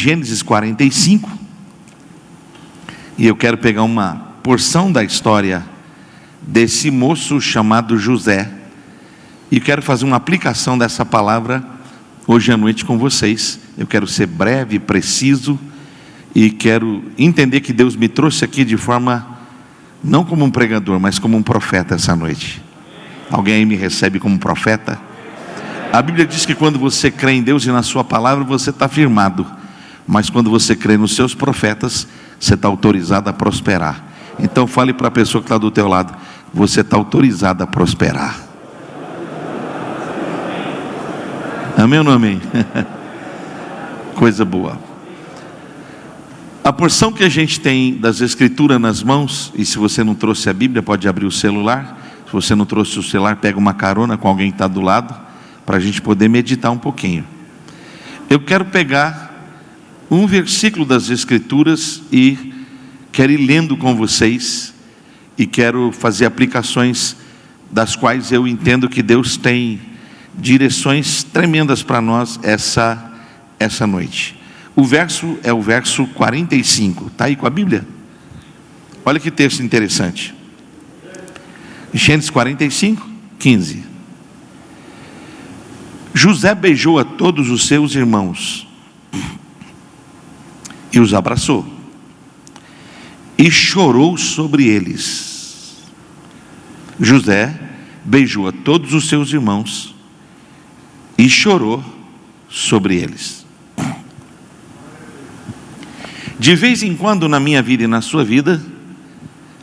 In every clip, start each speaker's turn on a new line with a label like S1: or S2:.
S1: Gênesis 45, e eu quero pegar uma porção da história desse moço chamado José, e quero fazer uma aplicação dessa palavra hoje à noite com vocês. Eu quero ser breve, preciso, e quero entender que Deus me trouxe aqui de forma, não como um pregador, mas como um profeta essa noite. Alguém aí me recebe como profeta? A Bíblia diz que quando você crê em Deus e na sua palavra, você está firmado. Mas quando você crê nos seus profetas, você está autorizado a prosperar. Então fale para a pessoa que está do teu lado: você está autorizado a prosperar. Amém ou não amém? Coisa boa. A porção que a gente tem das Escrituras nas mãos, e se você não trouxe a Bíblia, pode abrir o celular. Se você não trouxe o celular, pega uma carona com alguém que está do lado, para a gente poder meditar um pouquinho. Eu quero pegar um versículo das Escrituras e quero ir lendo com vocês, e quero fazer aplicações das quais eu entendo que Deus tem direções tremendas para nós essa noite. O verso é o verso 45, está aí com a Bíblia? Olha que texto interessante. Gênesis 45, 15. José beijou a todos os seus irmãos e os abraçou, e chorou sobre eles. José beijou a todos os seus irmãos e chorou sobre eles. De vez em quando na minha vida e na sua vida,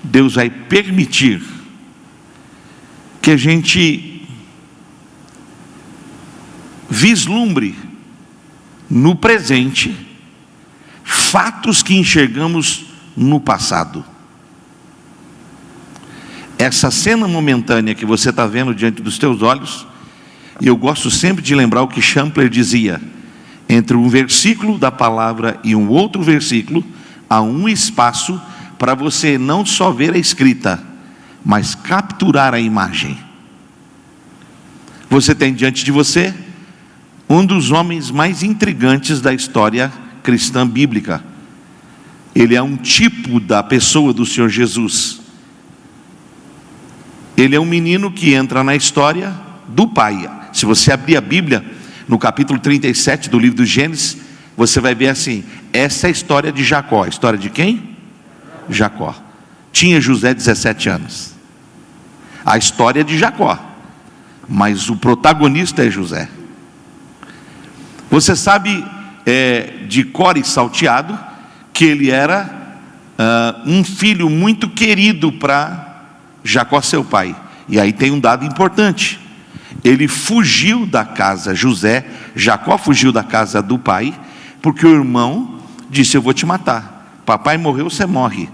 S1: Deus vai permitir que a gente vislumbre no presente fatos que enxergamos no passado. Essa cena momentânea que você está vendo diante dos teus olhos, e eu gosto sempre de lembrar o que Champler dizia: entre um versículo da palavra e um outro versículo, há um espaço para você não só ver a escrita, mas capturar a imagem. Você tem diante de você um dos homens mais intrigantes da história cristã bíblica. Ele é um tipo da pessoa do Senhor Jesus. Ele é um menino que entra na história do pai. Se você abrir a Bíblia, no capítulo 37 do livro do Gênesis, você vai ver assim: essa é a história de Jacó. A história de quem? Jacó. Tinha José 17 anos. A história é de Jacó, mas o protagonista é José. Você sabe de cor e salteado que ele era um filho muito querido para Jacó, seu pai. E aí tem um dado importante: ele fugiu da casa, Jacó fugiu da casa do pai, porque o irmão disse: eu vou te matar, papai morreu, você morre.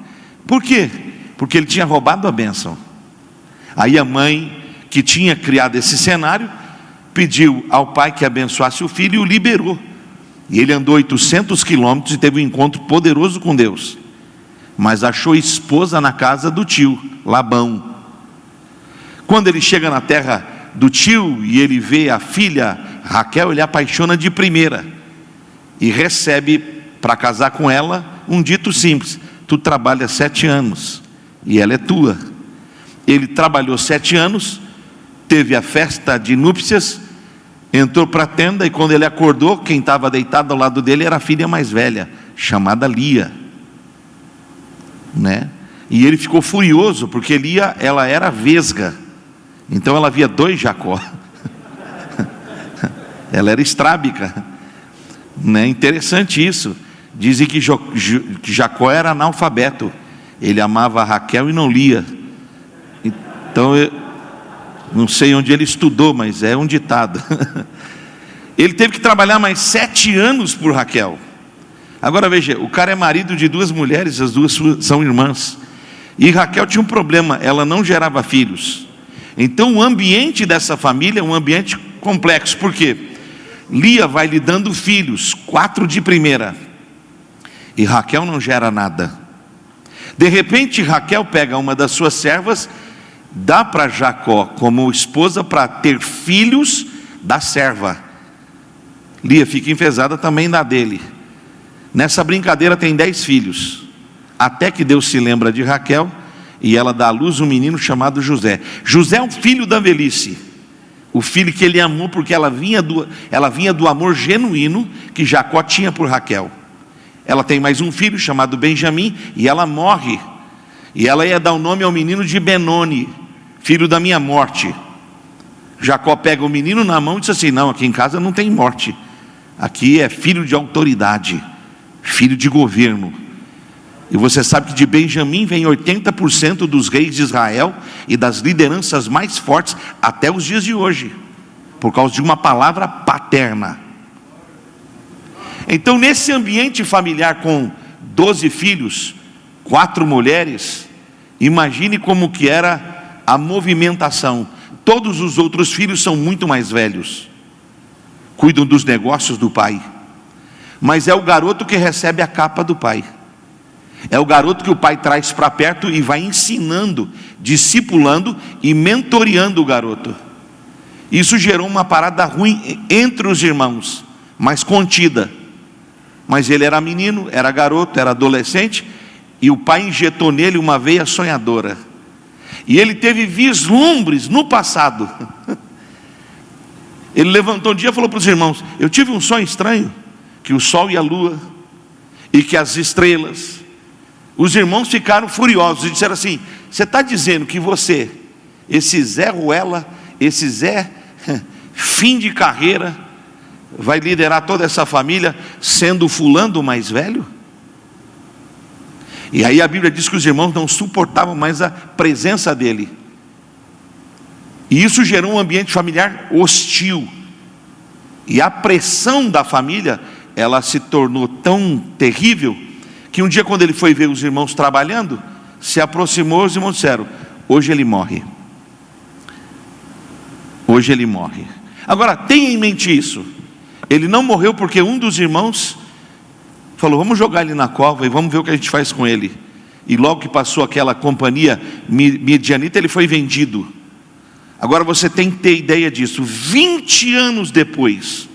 S1: Por quê? Porque ele tinha roubado a bênção. Aí a mãe, que tinha criado esse cenário, pediu ao pai que abençoasse o filho e o liberou. E ele andou 800 quilômetros e teve um encontro poderoso com Deus, mas achou esposa na casa do tio Labão. Quando ele chega na terra do tio e ele vê a filha Raquel, ele apaixona de primeira e recebe para casar com ela um dito simples: tu trabalha 7 anos e ela é tua. Ele trabalhou 7 anos, teve a festa de núpcias, entrou para a tenda, e quando ele acordou, quem estava deitado ao lado dele era a filha mais velha, chamada Lia, né? E ele ficou furioso, porque Lia, ela era vesga, então ela havia 2 Jacó. Ela era estrábica, né? Interessante isso. Dizem que Jacó era analfabeto, ele amava Raquel e não Lia. Então eu não sei onde ele estudou, mas é um ditado. Ele teve que trabalhar mais 7 anos por Raquel. Agora veja, o cara é marido de 2 mulheres, as 2 são irmãs. E Raquel tinha um problema, ela não gerava filhos. Então o ambiente dessa família é um ambiente complexo. Por quê? Lia vai lhe dando filhos, 4 de primeira, e Raquel não gera nada. De repente Raquel pega uma das suas servas, dá para Jacó como esposa para ter filhos da serva. Lia fica enfesada, também dá dele. Nessa brincadeira tem 10 filhos, até que Deus se lembra de Raquel, e ela dá à luz um menino chamado José. José é um filho da velhice, o filho que ele amou, porque ela vinha do amor genuíno que Jacó tinha por Raquel. Ela tem mais um filho chamado Benjamim, e ela morre, e ela ia dar o nome ao menino de Benoni, filho da minha morte. Jacó pega o menino na mão e diz assim: não, aqui em casa não tem morte, aqui é filho de autoridade, filho de governo. E você sabe que de Benjamim vem 80% dos reis de Israel e das lideranças mais fortes até os dias de hoje, por causa de uma palavra paterna. Então, nesse ambiente familiar com 12 filhos, 4 mulheres, imagine como que era a movimentação. Todos os outros filhos são muito mais velhos, cuidam dos negócios do pai, mas é o garoto que recebe a capa do pai. É o garoto que o pai traz para perto e vai ensinando, discipulando e mentoreando o garoto. Isso gerou uma parada ruim entre os irmãos, mas contida. Mas ele era menino, era garoto, era adolescente, e o pai injetou nele uma veia sonhadora. E ele teve vislumbres no passado. Ele levantou um dia e falou para os irmãos: eu tive um sonho estranho, que o sol e a lua, e que as estrelas. Os irmãos ficaram furiosos e disseram assim: você está dizendo que você, esse Zé Ruela, esse Zé fim de carreira, vai liderar toda essa família sendo fulano o mais velho? E aí a Bíblia diz que os irmãos não suportavam mais a presença dele, e isso gerou um ambiente familiar hostil, e a pressão da família, ela se tornou tão terrível, que um dia, quando ele foi ver os irmãos trabalhando, se aproximou, os irmãos disseram: hoje ele morre. Hoje ele morre. Agora, tenha em mente isso: ele não morreu porque um dos irmãos falou: vamos jogar ele na cova e vamos ver o que a gente faz com ele. E logo que passou aquela companhia midianita, ele foi vendido. Agora você tem que ter ideia disso: 20 anos depois,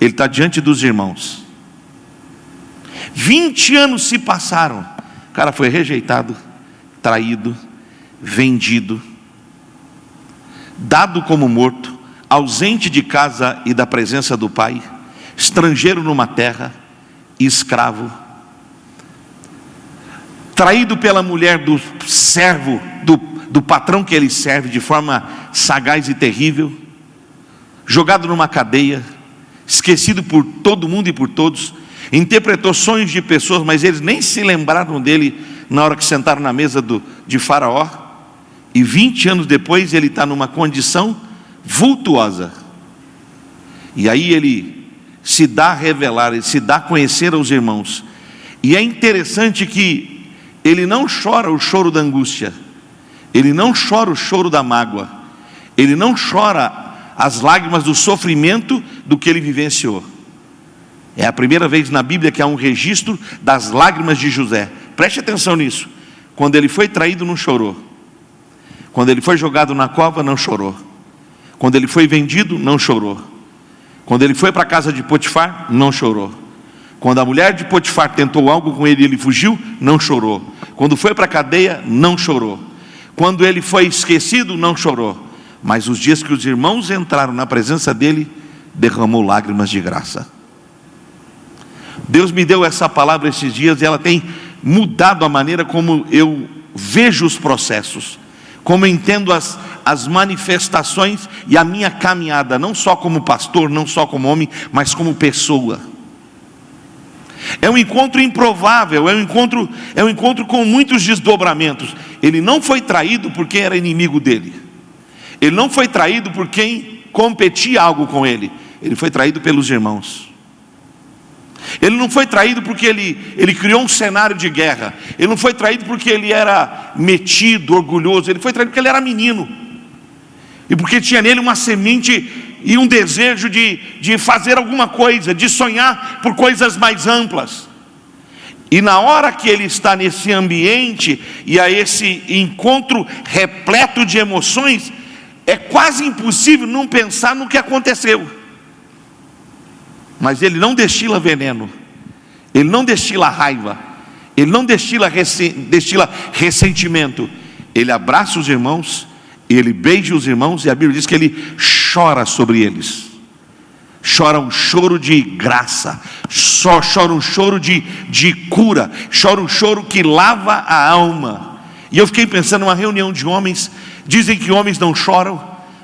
S1: ele está diante dos irmãos. 20 anos se passaram, o cara foi rejeitado, traído, vendido, dado como morto, ausente de casa e da presença do pai, estrangeiro numa terra, escravo, traído pela mulher do servo, do patrão que ele serve de forma sagaz e terrível, jogado numa cadeia, esquecido por todo mundo e por todos. Interpretou sonhos de pessoas, mas eles nem se lembraram dele na hora que sentaram na mesa de Faraó. E 20 anos depois ele está numa condição vultuosa. E aí ele se dá a revelar, ele se dá a conhecer aos irmãos. E é interessante que ele não chora o choro da angústia, ele não chora o choro da mágoa, ele não chora as lágrimas do sofrimento do que ele vivenciou. É a primeira vez na Bíblia que há um registro das lágrimas de José. Preste atenção nisso. Quando ele foi traído, não chorou. Quando ele foi jogado na cova, não chorou. Quando ele foi vendido, não chorou. Quando ele foi para a casa de Potifar, não chorou. Quando a mulher de Potifar tentou algo com ele e ele fugiu, não chorou. Quando foi para a cadeia, não chorou. Quando ele foi esquecido, não chorou. Mas os dias que os irmãos entraram na presença dele, derramou lágrimas de graça. Deus me deu essa palavra esses dias e ela tem mudado a maneira como eu vejo os processos, como eu entendo as manifestações e a minha caminhada, não só como pastor, não só como homem, mas como pessoa. É um encontro improvável, é um encontro com muitos desdobramentos. Ele não foi traído por quem era inimigo dele, ele não foi traído por quem competia algo com ele, ele foi traído pelos irmãos. Ele não foi traído porque ele criou um cenário de guerra. Ele não foi traído porque ele era metido, orgulhoso. Ele foi traído porque ele era menino, e porque tinha nele uma semente e um desejo de fazer alguma coisa, de sonhar por coisas mais amplas. E na hora que ele está nesse ambiente e a esse encontro repleto de emoções, é quase impossível não pensar no que aconteceu. Mas ele não destila veneno, ele não destila raiva, ele não destila ressentimento. Ele abraça os irmãos, ele beija os irmãos, e a Bíblia diz que ele chora sobre eles. Chora um choro de graça, chora um choro de cura, chora um choro que lava a alma. E eu fiquei pensando numa reunião de homens. Dizem que homens não choram,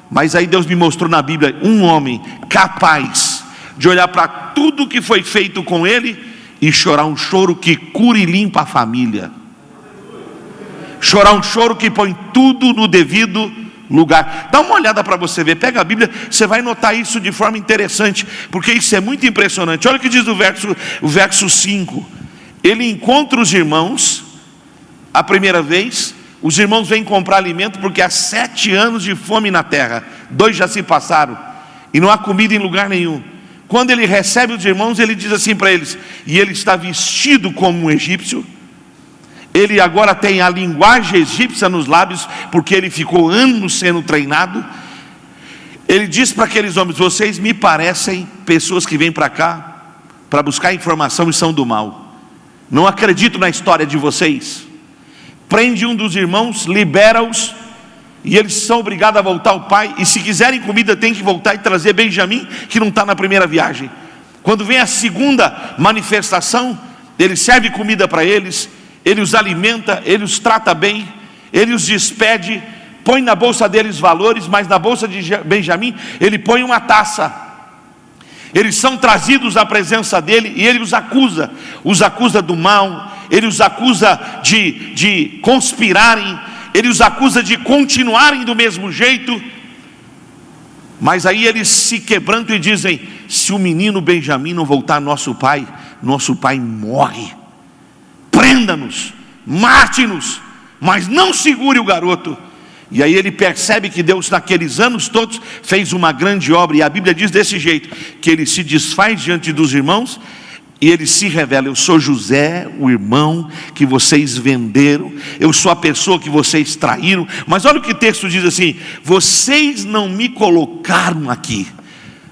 S1: mas aí Deus me mostrou na Bíblia um homem capaz de olhar para tudo que foi feito com ele e chorar um choro que cura e limpa a família. Chorar um choro que põe tudo no devido lugar. Dá uma olhada para você ver, pega a Bíblia, você vai notar isso de forma interessante, porque isso é muito impressionante. Olha o que diz o verso 5. Ele encontra os irmãos a primeira vez. Os irmãos vêm comprar alimento, porque há 7 anos de fome na terra, 2 já se passaram, e não há comida em lugar nenhum. Quando ele recebe os irmãos, ele diz assim para eles, e ele está vestido como um egípcio. Ele agora tem a linguagem egípcia nos lábios, porque ele ficou anos sendo treinado. Ele diz para aqueles homens: vocês me parecem pessoas que vêm para cá para buscar informação e são do mal. Não acredito na história de vocês. Prende um dos irmãos, libera-os, e eles são obrigados a voltar ao pai. E se quiserem comida, tem que voltar e trazer Benjamim, que não está na primeira viagem. Quando vem a segunda manifestação, ele serve comida para eles, ele os alimenta, ele os trata bem, ele os despede, põe na bolsa deles valores, mas na bolsa de Benjamim ele põe uma taça. Eles são trazidos à presença dele e ele os acusa do mal, ele os acusa de conspirarem, ele os acusa de continuarem do mesmo jeito. Mas aí eles se quebrantam e dizem: se o menino Benjamim não voltar nosso pai morre. Prenda-nos, mate-nos, mas não segure o garoto. E aí ele percebe que Deus naqueles anos todos fez uma grande obra. E a Bíblia diz desse jeito, que ele se desfaz diante dos irmãos e ele se revela: eu sou José, o irmão que vocês venderam, eu sou a pessoa que vocês traíram. Mas olha o que o texto diz assim: vocês não me colocaram aqui,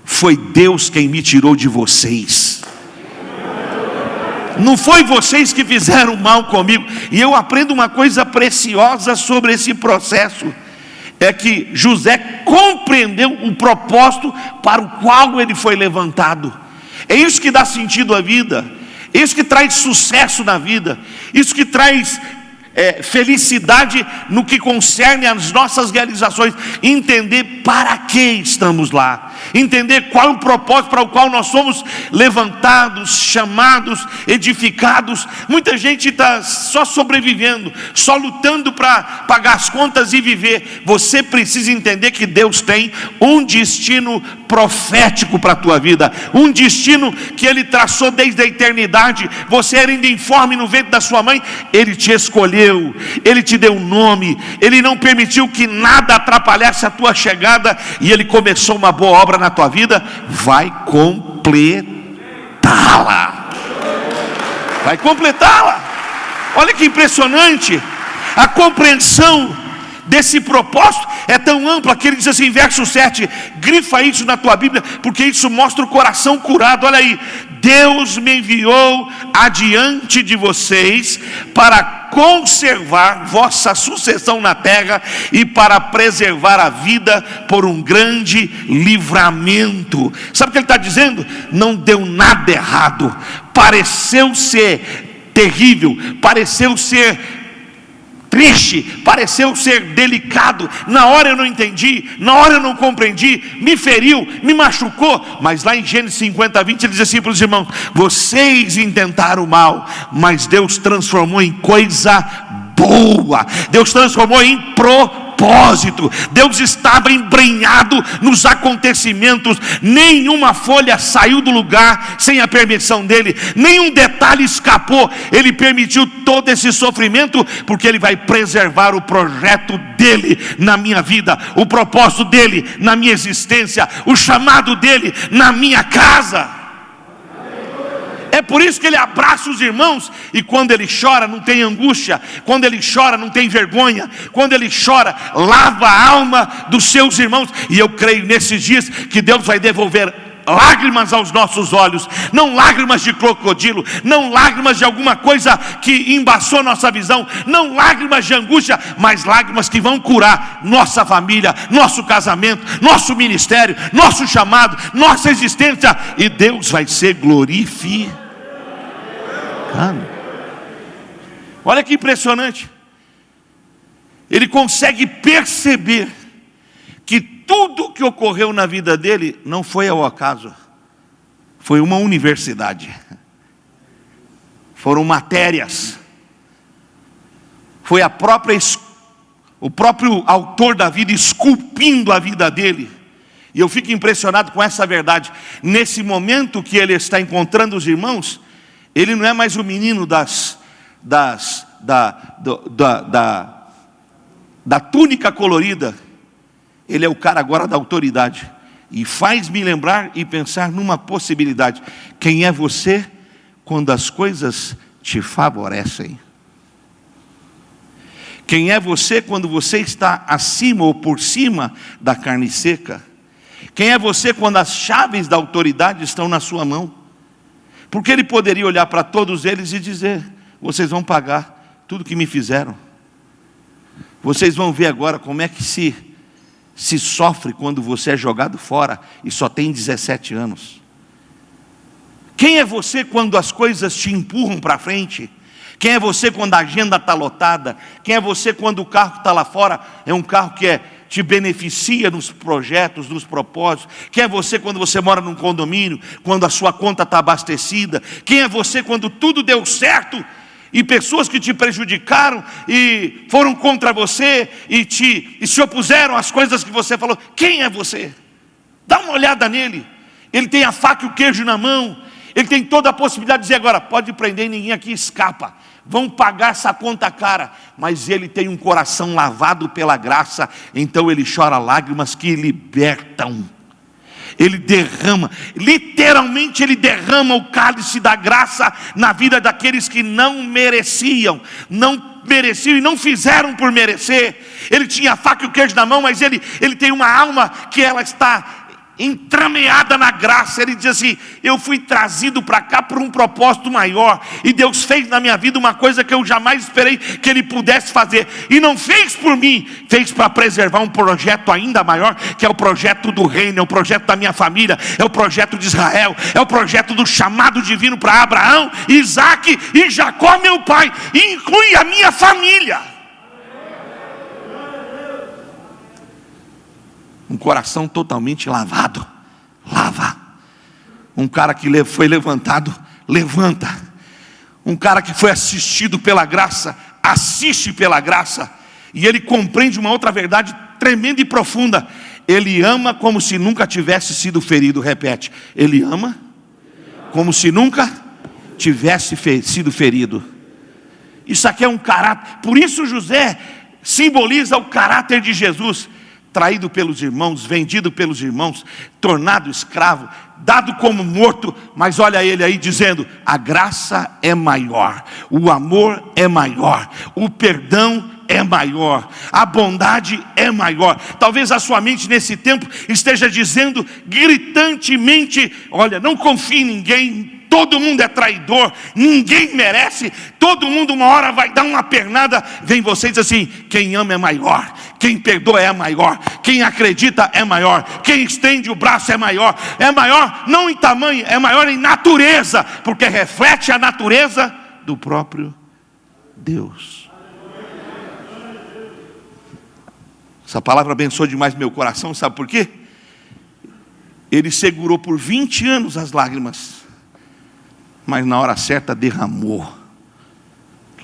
S1: foi Deus quem me tirou de vocês. Não foi vocês que fizeram mal comigo. E eu aprendo uma coisa preciosa sobre esse processo, é que José compreendeu o propósito para o qual ele foi levantado. É isso que dá sentido à vida, é isso que traz sucesso na vida, isso que traz felicidade no que concerne às nossas realizações. Entender para que estamos lá, entender qual é o propósito para o qual nós somos levantados, chamados, edificados. Muita gente está só sobrevivendo, só lutando para pagar as contas e viver. Você precisa entender que Deus tem um destino profético para a tua vida, um destino que Ele traçou desde a eternidade. Você era ainda informe no ventre da sua mãe, Ele te escolheu, Ele te deu um nome, Ele não permitiu que nada atrapalhasse a tua chegada, e Ele começou uma boa obra na tua vida. Vai completá-la, vai completá-la. Olha que impressionante, a compreensão desse propósito é tão ampla que ele diz assim, verso 7, grifa isso na tua Bíblia, porque isso mostra o coração curado. Olha aí: Deus me enviou adiante de vocês para conservar vossa sucessão na terra e para preservar a vida por um grande livramento. Sabe o que ele está dizendo? Não deu nada errado, pareceu ser terrível, pareceu ser triste, pareceu ser delicado, na hora eu não entendi, na hora eu não compreendi, me feriu, me machucou, mas lá em Gênesis 50:20 ele diz assim para os irmãos: vocês intentaram o mal, mas Deus transformou em coisa boa, Deus transformou em propósito. Deus estava embrenhado nos acontecimentos, nenhuma folha saiu do lugar sem a permissão dele, nenhum detalhe escapou. Ele permitiu todo esse sofrimento porque ele vai preservar o projeto dele na minha vida, o propósito dele na minha existência, o chamado dele na minha casa. É por isso que ele abraça os irmãos, e quando ele chora não tem angústia, quando ele chora não tem vergonha, quando ele chora lava a alma dos seus irmãos. E eu creio nesses dias que Deus vai devolver lágrimas aos nossos olhos, não lágrimas de crocodilo, não lágrimas de alguma coisa que embaçou nossa visão, não lágrimas de angústia, mas lágrimas que vão curar nossa família, nosso casamento, nosso ministério, nosso chamado, nossa existência, e Deus vai ser glorificado. Olha que impressionante. Ele consegue perceber que tudo que ocorreu na vida dele não foi ao acaso, foi uma universidade, foram matérias, foi o próprio autor da vida esculpindo a vida dele. E eu fico impressionado com essa verdade. Nesse momento que ele está encontrando os irmãos, ele não é mais o menino da túnica colorida. Ele é o cara agora da autoridade. E faz-me lembrar e pensar numa possibilidade. Quem é você quando as coisas te favorecem? Quem é você quando você está acima ou por cima da carne seca? Quem é você quando as chaves da autoridade estão na sua mão? Porque ele poderia olhar para todos eles e dizer: vocês vão pagar tudo que me fizeram. Vocês vão ver agora como é que se sofre quando você é jogado fora e só tem 17 anos. Quem é você quando as coisas te empurram para frente? Quem é você quando a agenda está lotada? Quem é você quando o carro que está lá fora é um carro que te beneficia nos projetos, nos propósitos? Quem é você quando você mora num condomínio, quando a sua conta está abastecida? Quem é você quando tudo deu certo e pessoas que te prejudicaram e foram contra você e se opuseram às coisas que você falou? Quem é você? Dá uma olhada nele. Ele tem a faca e o queijo na mão. Ele tem toda a possibilidade de dizer agora: pode prender e ninguém aqui escapa. Vão pagar essa conta cara. Mas ele tem um coração lavado pela graça. Então ele chora lágrimas que libertam. Ele derrama, literalmente ele derrama o cálice da graça na vida daqueles que não mereciam e não fizeram por merecer. Ele tinha a faca e o queijo na mão, mas ele tem uma alma que ela está entrameada na graça. Ele diz assim: eu fui trazido para cá por um propósito maior, e Deus fez na minha vida uma coisa que eu jamais esperei que Ele pudesse fazer, e não fez por mim, fez para preservar um projeto ainda maior, que é o projeto do reino, é o projeto da minha família, é o projeto de Israel, é o projeto do chamado divino para Abraão, Isaac e Jacó, meu pai, e inclui a minha família. Um coração totalmente lavado, lava. Um cara que foi levantado, levanta. Um cara que foi assistido pela graça, assiste pela graça. E ele compreende uma outra verdade tremenda e profunda. Ele ama como se nunca tivesse sido ferido. Repete: ele ama como se nunca tivesse sido ferido. Isso aqui é um caráter. Por isso José simboliza o caráter de Jesus. Traído pelos irmãos, vendido pelos irmãos, tornado escravo, dado como morto, mas olha ele aí dizendo: a graça é maior, o amor é maior, o perdão é maior, a bondade é maior. Talvez a sua mente nesse tempo esteja dizendo gritantemente: olha, não confie em ninguém, todo mundo é traidor, ninguém merece, todo mundo uma hora vai dar uma pernada. Vem você e diz assim: quem ama é maior, quem perdoa é maior, quem acredita é maior, quem estende o braço é maior não em tamanho, é maior em natureza, porque reflete a natureza do próprio Deus. Essa palavra abençoou demais meu coração, sabe por quê? Ele segurou por 20 anos as lágrimas, mas na hora certa derramou.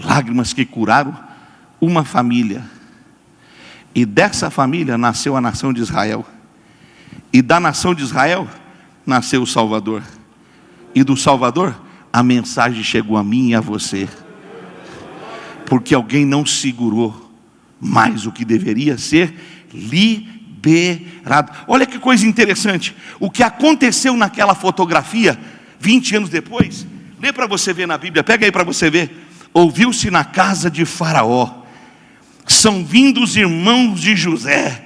S1: Lágrimas que curaram uma família. E dessa família nasceu a nação de Israel. E da nação de Israel nasceu o Salvador. E do Salvador a mensagem chegou a mim e a você. Porque alguém não segurou mais o que deveria ser liberado. Olha que coisa interessante. O que aconteceu naquela fotografia 20 anos depois, lê para você ver na Bíblia, pega aí para você ver. Ouviu-se na casa de Faraó: são vindos irmãos de José,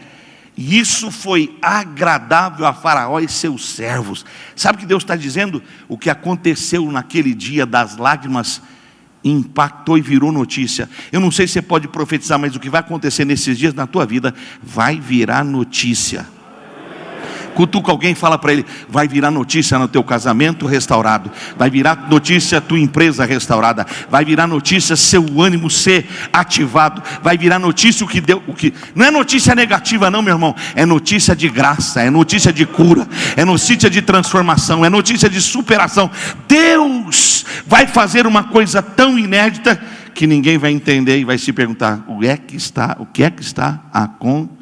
S1: E isso foi agradável a Faraó e seus servos. Sabe o que Deus está dizendo? O que aconteceu naquele dia das lágrimas impactou e virou notícia. Eu não sei se você pode profetizar, mas o que vai acontecer nesses dias na tua vida vai virar notícia. Cutuca alguém e fala para ele: vai virar notícia no teu casamento restaurado, vai virar notícia tua empresa restaurada, vai virar notícia seu ânimo ser ativado, vai virar notícia o que não é notícia negativa não, meu irmão, é notícia de graça, é notícia de cura, é notícia de transformação, é notícia de superação. Deus vai fazer uma coisa tão inédita que ninguém vai entender e vai se perguntar: o que é que está acontecendo?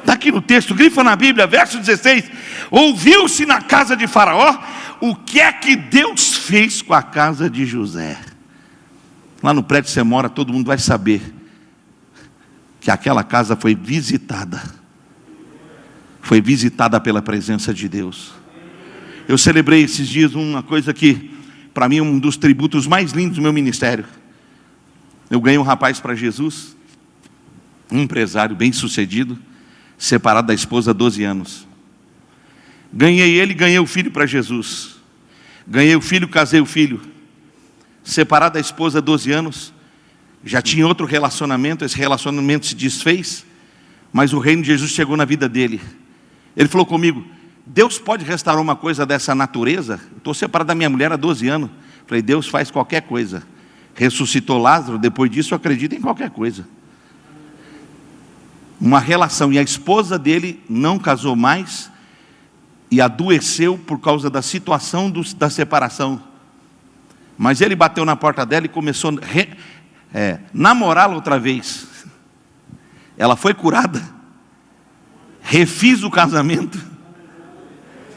S1: Está aqui no texto, grifa na Bíblia, verso 16: ouviu-se na casa de Faraó o que é que Deus fez com a casa de José. Lá no prédio que você mora, todo mundo vai saber que aquela casa foi visitada pela presença de Deus. Eu celebrei esses dias uma coisa que, para mim, é um dos tributos mais lindos do meu ministério. Eu ganhei um rapaz para Jesus, um empresário bem sucedido, separado da esposa há 12 anos. Ganhei ele, ganhei o filho para Jesus. Ganhei o filho, casei o filho. Separado da esposa há 12 anos. Já tinha outro relacionamento, esse relacionamento se desfez, mas o reino de Jesus chegou na vida dele. Ele falou comigo: Deus pode restaurar uma coisa dessa natureza? Estou separado da minha mulher há 12 anos. Falei: Deus faz qualquer coisa. Ressuscitou Lázaro, depois disso eu acredito em qualquer coisa. Uma relação, e a esposa dele não casou mais e adoeceu por causa da situação da separação. Mas ele bateu na porta dela e começou a namorá-la outra vez. Ela foi curada, refiz o casamento.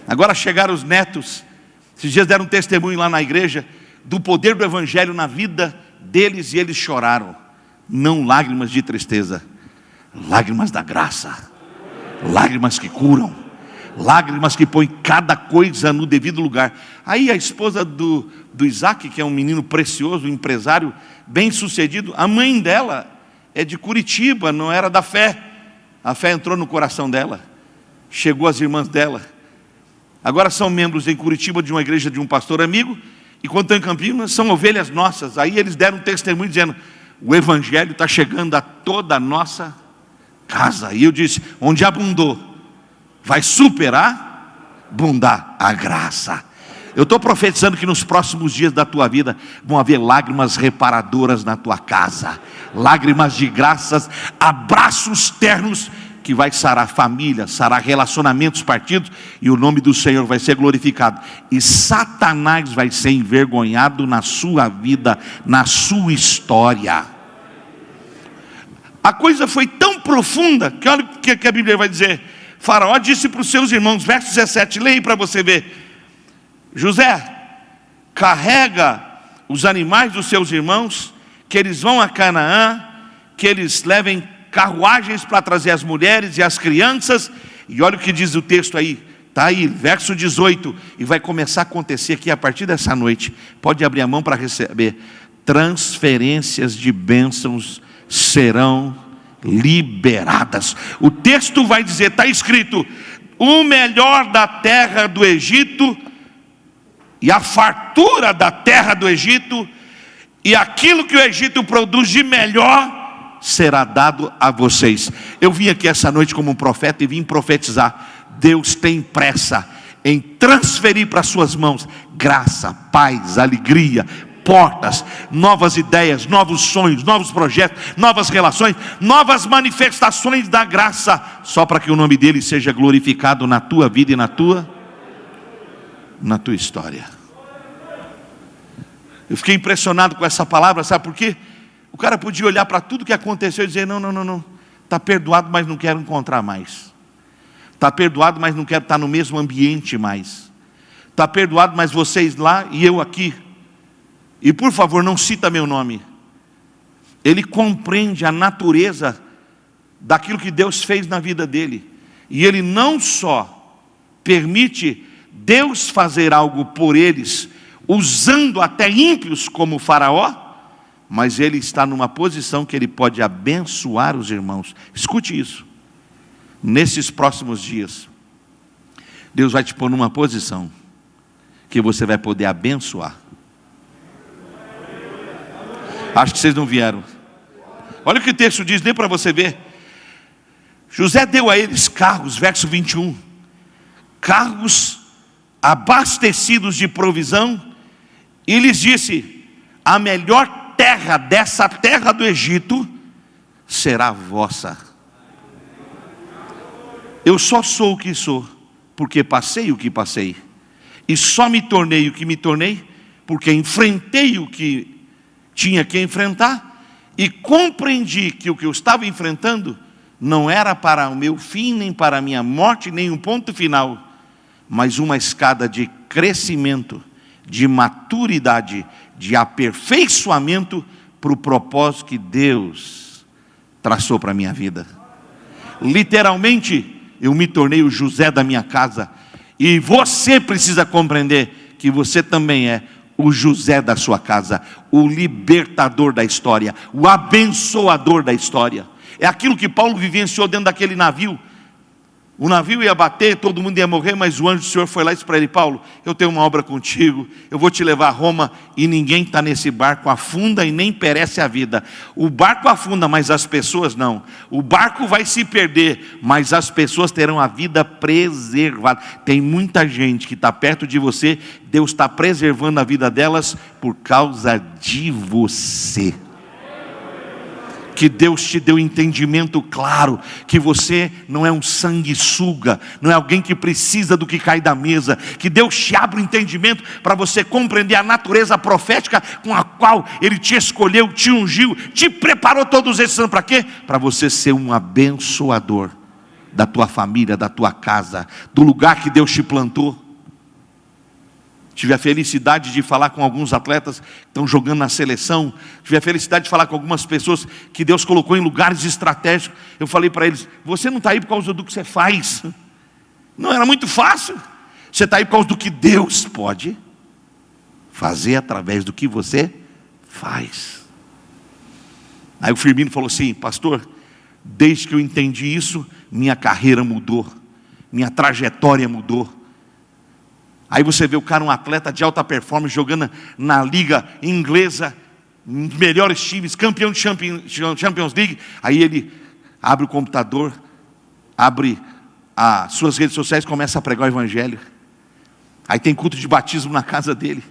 S1: Agora chegaram os netos. Esses dias deram um testemunho lá na igreja do poder do evangelho na vida deles, e eles choraram. Não lágrimas de tristeza, lágrimas da graça, lágrimas que curam, lágrimas que põem cada coisa no devido lugar. Aí a esposa do Isaac, que é um menino precioso, um empresário bem sucedido, a mãe dela é de Curitiba, não era da fé. A fé entrou no coração dela, chegou às irmãs dela. Agora são membros em Curitiba de uma igreja de um pastor amigo, e quando estão em Campinas são ovelhas nossas. Aí eles deram um testemunho dizendo: o evangelho está chegando a toda a nossa casa. E eu disse: onde abundou, vai abundar a graça. Eu estou profetizando que nos próximos dias da tua vida vão haver lágrimas reparadoras na tua casa, lágrimas de graças, abraços ternos que vai sarar família, sarar relacionamentos partidos, e o nome do Senhor vai ser glorificado, e Satanás vai ser envergonhado na sua vida, na sua história. A coisa foi tão profunda que olha o que a Bíblia vai dizer. Faraó disse para os seus irmãos, verso 17, leia para você ver: José, carrega os animais dos seus irmãos, que eles vão a Canaã, que eles levem carruagens para trazer as mulheres e as crianças. E olha o que diz o texto aí, está aí, verso 18, e vai começar a acontecer aqui a partir dessa noite. Pode abrir a mão para receber. Transferências de bênçãos serão liberadas. O texto vai dizer, está escrito: o melhor da terra do Egito, e a fartura da terra do Egito, e aquilo que o Egito produz de melhor, será dado a vocês. Eu vim aqui essa noite como um profeta e vim profetizar. Deus tem pressa em transferir para suas mãos graça, paz, alegria, portas, novas ideias, novos sonhos, novos projetos, novas relações, novas manifestações da graça, só para que o nome dele seja glorificado na tua vida e na tua história. Eu fiquei impressionado com essa palavra, sabe por quê? O cara podia olhar para tudo que aconteceu e dizer: não, está perdoado, mas não quero encontrar mais. Está perdoado, mas não quero estar no mesmo ambiente mais. Está perdoado, mas vocês lá e eu aqui. E por favor, não cita meu nome. Ele compreende a natureza daquilo que Deus fez na vida dele. E ele não só permite Deus fazer algo por eles, usando até ímpios como o Faraó, mas ele está numa posição que ele pode abençoar os irmãos. Escute isso. Nesses próximos dias, Deus vai te pôr numa posição que você vai poder abençoar. Acho que vocês não vieram. Olha o que o texto diz, nem para você ver. José deu a eles carros, verso 21. Carros abastecidos de provisão, e lhes disse: a melhor terra dessa terra do Egito será vossa. Eu só sou o que sou, porque passei o que passei, e só me tornei o que me tornei, porque enfrentei o que tinha que enfrentar, e compreendi que o que eu estava enfrentando não era para o meu fim, nem para a minha morte, nem um ponto final, mas uma escada de crescimento, de maturidade, de aperfeiçoamento para o propósito que Deus traçou para a minha vida. Literalmente, eu me tornei o José da minha casa, e você precisa compreender que você também é o José da sua casa, o libertador da história, o abençoador da história. É aquilo que Paulo vivenciou dentro daquele navio. O navio ia bater, todo mundo ia morrer, mas o anjo do Senhor foi lá e disse para ele: Paulo, eu tenho uma obra contigo, eu vou te levar a Roma, e ninguém está nesse barco, afunda e nem perece a vida. O barco afunda, mas as pessoas não. O barco vai se perder, mas as pessoas terão a vida preservada. Tem muita gente que está perto de você, Deus está preservando a vida delas por causa de você. Que Deus te deu entendimento claro, que você não é um sanguessuga, não é alguém que precisa do que cai da mesa, que Deus te abre o entendimento para você compreender a natureza profética com a qual Ele te escolheu, te ungiu, te preparou todos esses anos. Para quê? Para você ser um abençoador da tua família, da tua casa, do lugar que Deus te plantou. Tive a felicidade de falar com alguns atletas que estão jogando na seleção. Tive a felicidade de falar com algumas pessoas que Deus colocou em lugares estratégicos. Eu falei para eles: você não está aí por causa do que você faz. Não era muito fácil. Você está aí por causa do que Deus pode fazer através do que você faz. Aí o Firmino falou assim: pastor, desde que eu entendi isso, minha carreira mudou, minha trajetória mudou. Aí você vê o cara, um atleta de alta performance, jogando na liga inglesa, melhores times, campeão de Champions League. Aí ele abre o computador, abre as suas redes sociais, começa a pregar o evangelho. Aí tem culto de batismo na casa dele.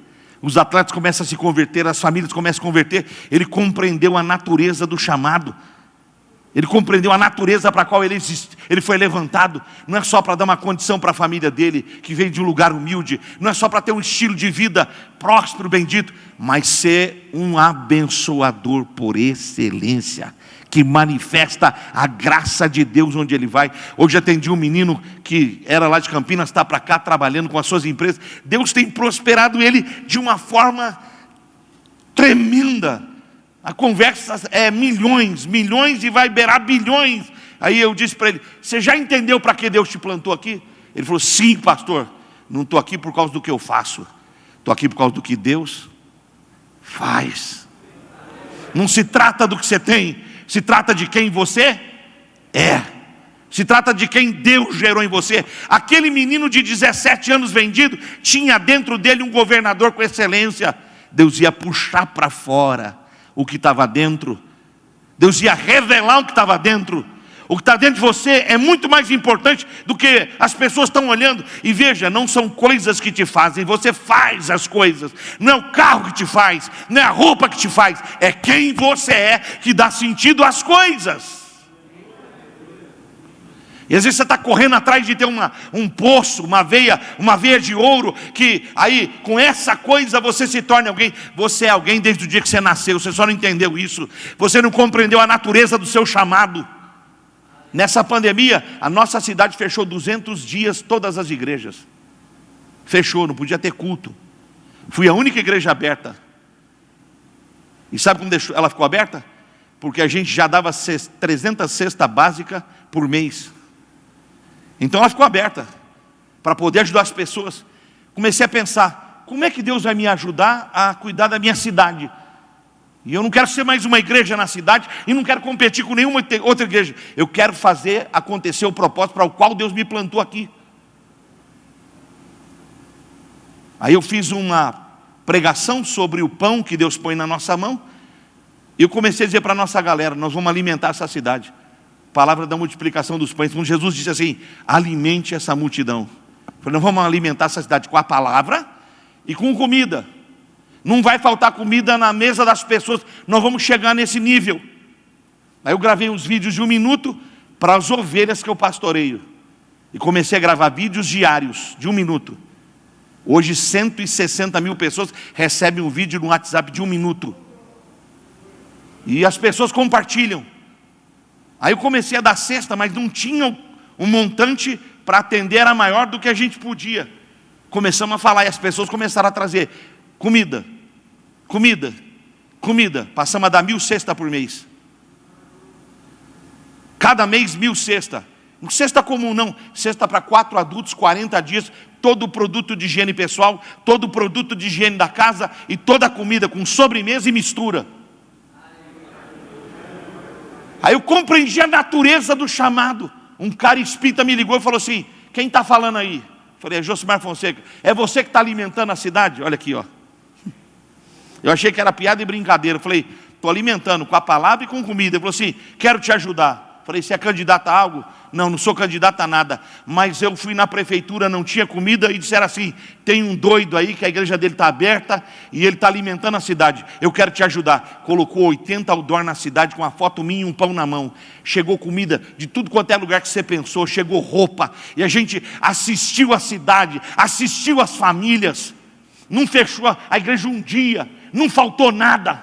S1: Os atletas começam a se converter, as famílias começam a converter. Ele compreendeu a natureza do chamado. Ele compreendeu a natureza para a qual ele foi levantado. Não é só para dar uma condição para a família dele, que veio de um lugar humilde. Não é só para ter um estilo de vida próspero, bendito, mas ser um abençoador por excelência, que manifesta a graça de Deus onde ele vai. Hoje atendi um menino que era lá de Campinas, está para cá trabalhando com as suas empresas. Deus tem prosperado ele de uma forma tremenda. A conversa é milhões e vai beirar bilhões. Aí eu disse para ele: você já entendeu para que Deus te plantou aqui? Ele falou: sim, pastor, não estou aqui por causa do que eu faço, estou aqui por causa do que Deus faz. Não se trata do que você tem, se trata de quem você é. Se trata de quem Deus gerou em você. Aquele menino de 17 anos vendido, tinha dentro dele um governador com excelência. Deus ia puxar para fora o que estava dentro. Deus ia revelar o que estava dentro. O que está dentro de você é muito mais importante do que as pessoas estão olhando. E veja, não são coisas que te fazem, você faz as coisas. Não é o carro que te faz, não é a roupa que te faz, é quem você é que dá sentido às coisas. E às vezes você está correndo atrás de ter um poço, uma veia de ouro, que aí com essa coisa você se torna alguém. Você é alguém desde o dia que você nasceu, você só não entendeu isso. Você não compreendeu a natureza do seu chamado. Nessa pandemia, a nossa cidade fechou 200 dias, todas as igrejas. Fechou, não podia ter culto. Fui a única igreja aberta. E sabe como ela ficou aberta? Porque a gente já dava 300 cestas básicas por mês. Então ela ficou aberta para poder ajudar as pessoas. Comecei a pensar: como é que Deus vai me ajudar a cuidar da minha cidade? E eu não quero ser mais uma igreja na cidade, e não quero competir com nenhuma outra igreja. Eu quero fazer acontecer o propósito para o qual Deus me plantou aqui. Aí eu fiz uma pregação sobre o pão que Deus põe na nossa mão, e eu comecei a dizer para a nossa galera: nós vamos alimentar essa cidade. Palavra da multiplicação dos pães. Quando Jesus disse assim: alimente essa multidão. Eu falei: nós vamos alimentar essa cidade com a palavra e com comida. Não vai faltar comida na mesa das pessoas. Nós vamos chegar nesse nível. Aí eu gravei uns vídeos de 1 minuto para as ovelhas que eu pastoreio. E comecei a gravar vídeos diários de 1 minuto. Hoje 160 mil pessoas recebem um vídeo no WhatsApp de 1 minuto. E as pessoas compartilham. Aí eu comecei a dar cesta, mas não tinha um montante para atender, era maior do que a gente podia. Começamos a falar e as pessoas começaram a trazer comida. Passamos a dar 1.000 cestas por mês. Cada mês 1.000 cestas. Não cesta comum não, cesta para 4 adultos, 40 dias, todo o produto de higiene pessoal, todo o produto de higiene da casa e toda a comida com sobremesa e mistura. Aí eu compreendi a natureza do chamado. Um cara espírita me ligou e falou assim: quem está falando aí? Eu falei: é Josimar Fonseca. É você que está alimentando a cidade? Olha aqui, ó. Eu achei que era piada e brincadeira. Eu falei: estou alimentando com a palavra e com comida. Ele falou assim: quero te ajudar. Eu falei: você é candidato a algo? Não, não sou candidato a nada. Mas eu fui na prefeitura, não tinha comida, e disseram assim: tem um doido aí que a igreja dele está aberta e ele está alimentando a cidade. Eu quero te ajudar. Colocou 80 outdoor na cidade com a foto minha e um pão na mão. Chegou comida de tudo quanto é lugar que você pensou. Chegou roupa. E a gente assistiu a cidade, assistiu as famílias. Não fechou a igreja um dia. Não faltou nada.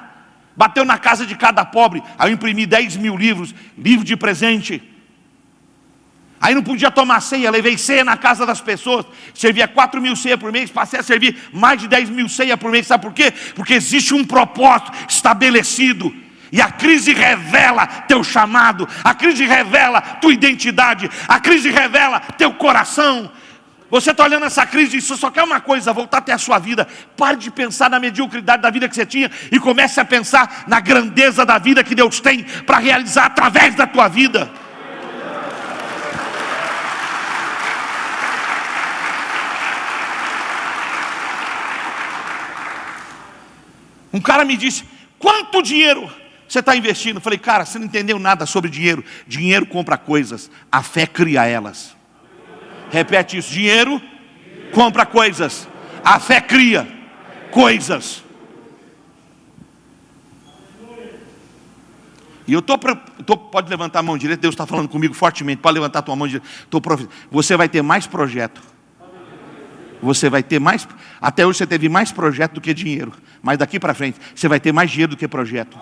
S1: Bateu na casa de cada pobre. Aí eu imprimi 10.000 livros, livro de presente. Aí não podia tomar ceia, levei ceia na casa das pessoas. Servia 4.000 ceias por mês, passei a servir mais de 10.000 ceias por mês. Sabe por quê? Porque existe um propósito estabelecido. E a crise revela teu chamado. A crise revela tua identidade. A crise revela teu coração. Você está olhando essa crise e você só quer uma coisa: voltar até a sua vida. Pare de pensar na mediocridade da vida que você tinha e comece a pensar na grandeza da vida que Deus tem para realizar através da tua vida. Um cara me disse: quanto dinheiro você está investindo? Eu falei: cara, você não entendeu nada sobre dinheiro. Dinheiro compra coisas, a fé cria elas. Repete isso: dinheiro compra coisas, a fé cria coisas. E eu pode levantar a mão direita, Deus está falando comigo fortemente. Pode levantar a tua mão direita. Você vai ter mais projeto. Você vai ter mais. Até hoje você teve mais projeto do que dinheiro. Mas daqui para frente você vai ter mais dinheiro do que projeto.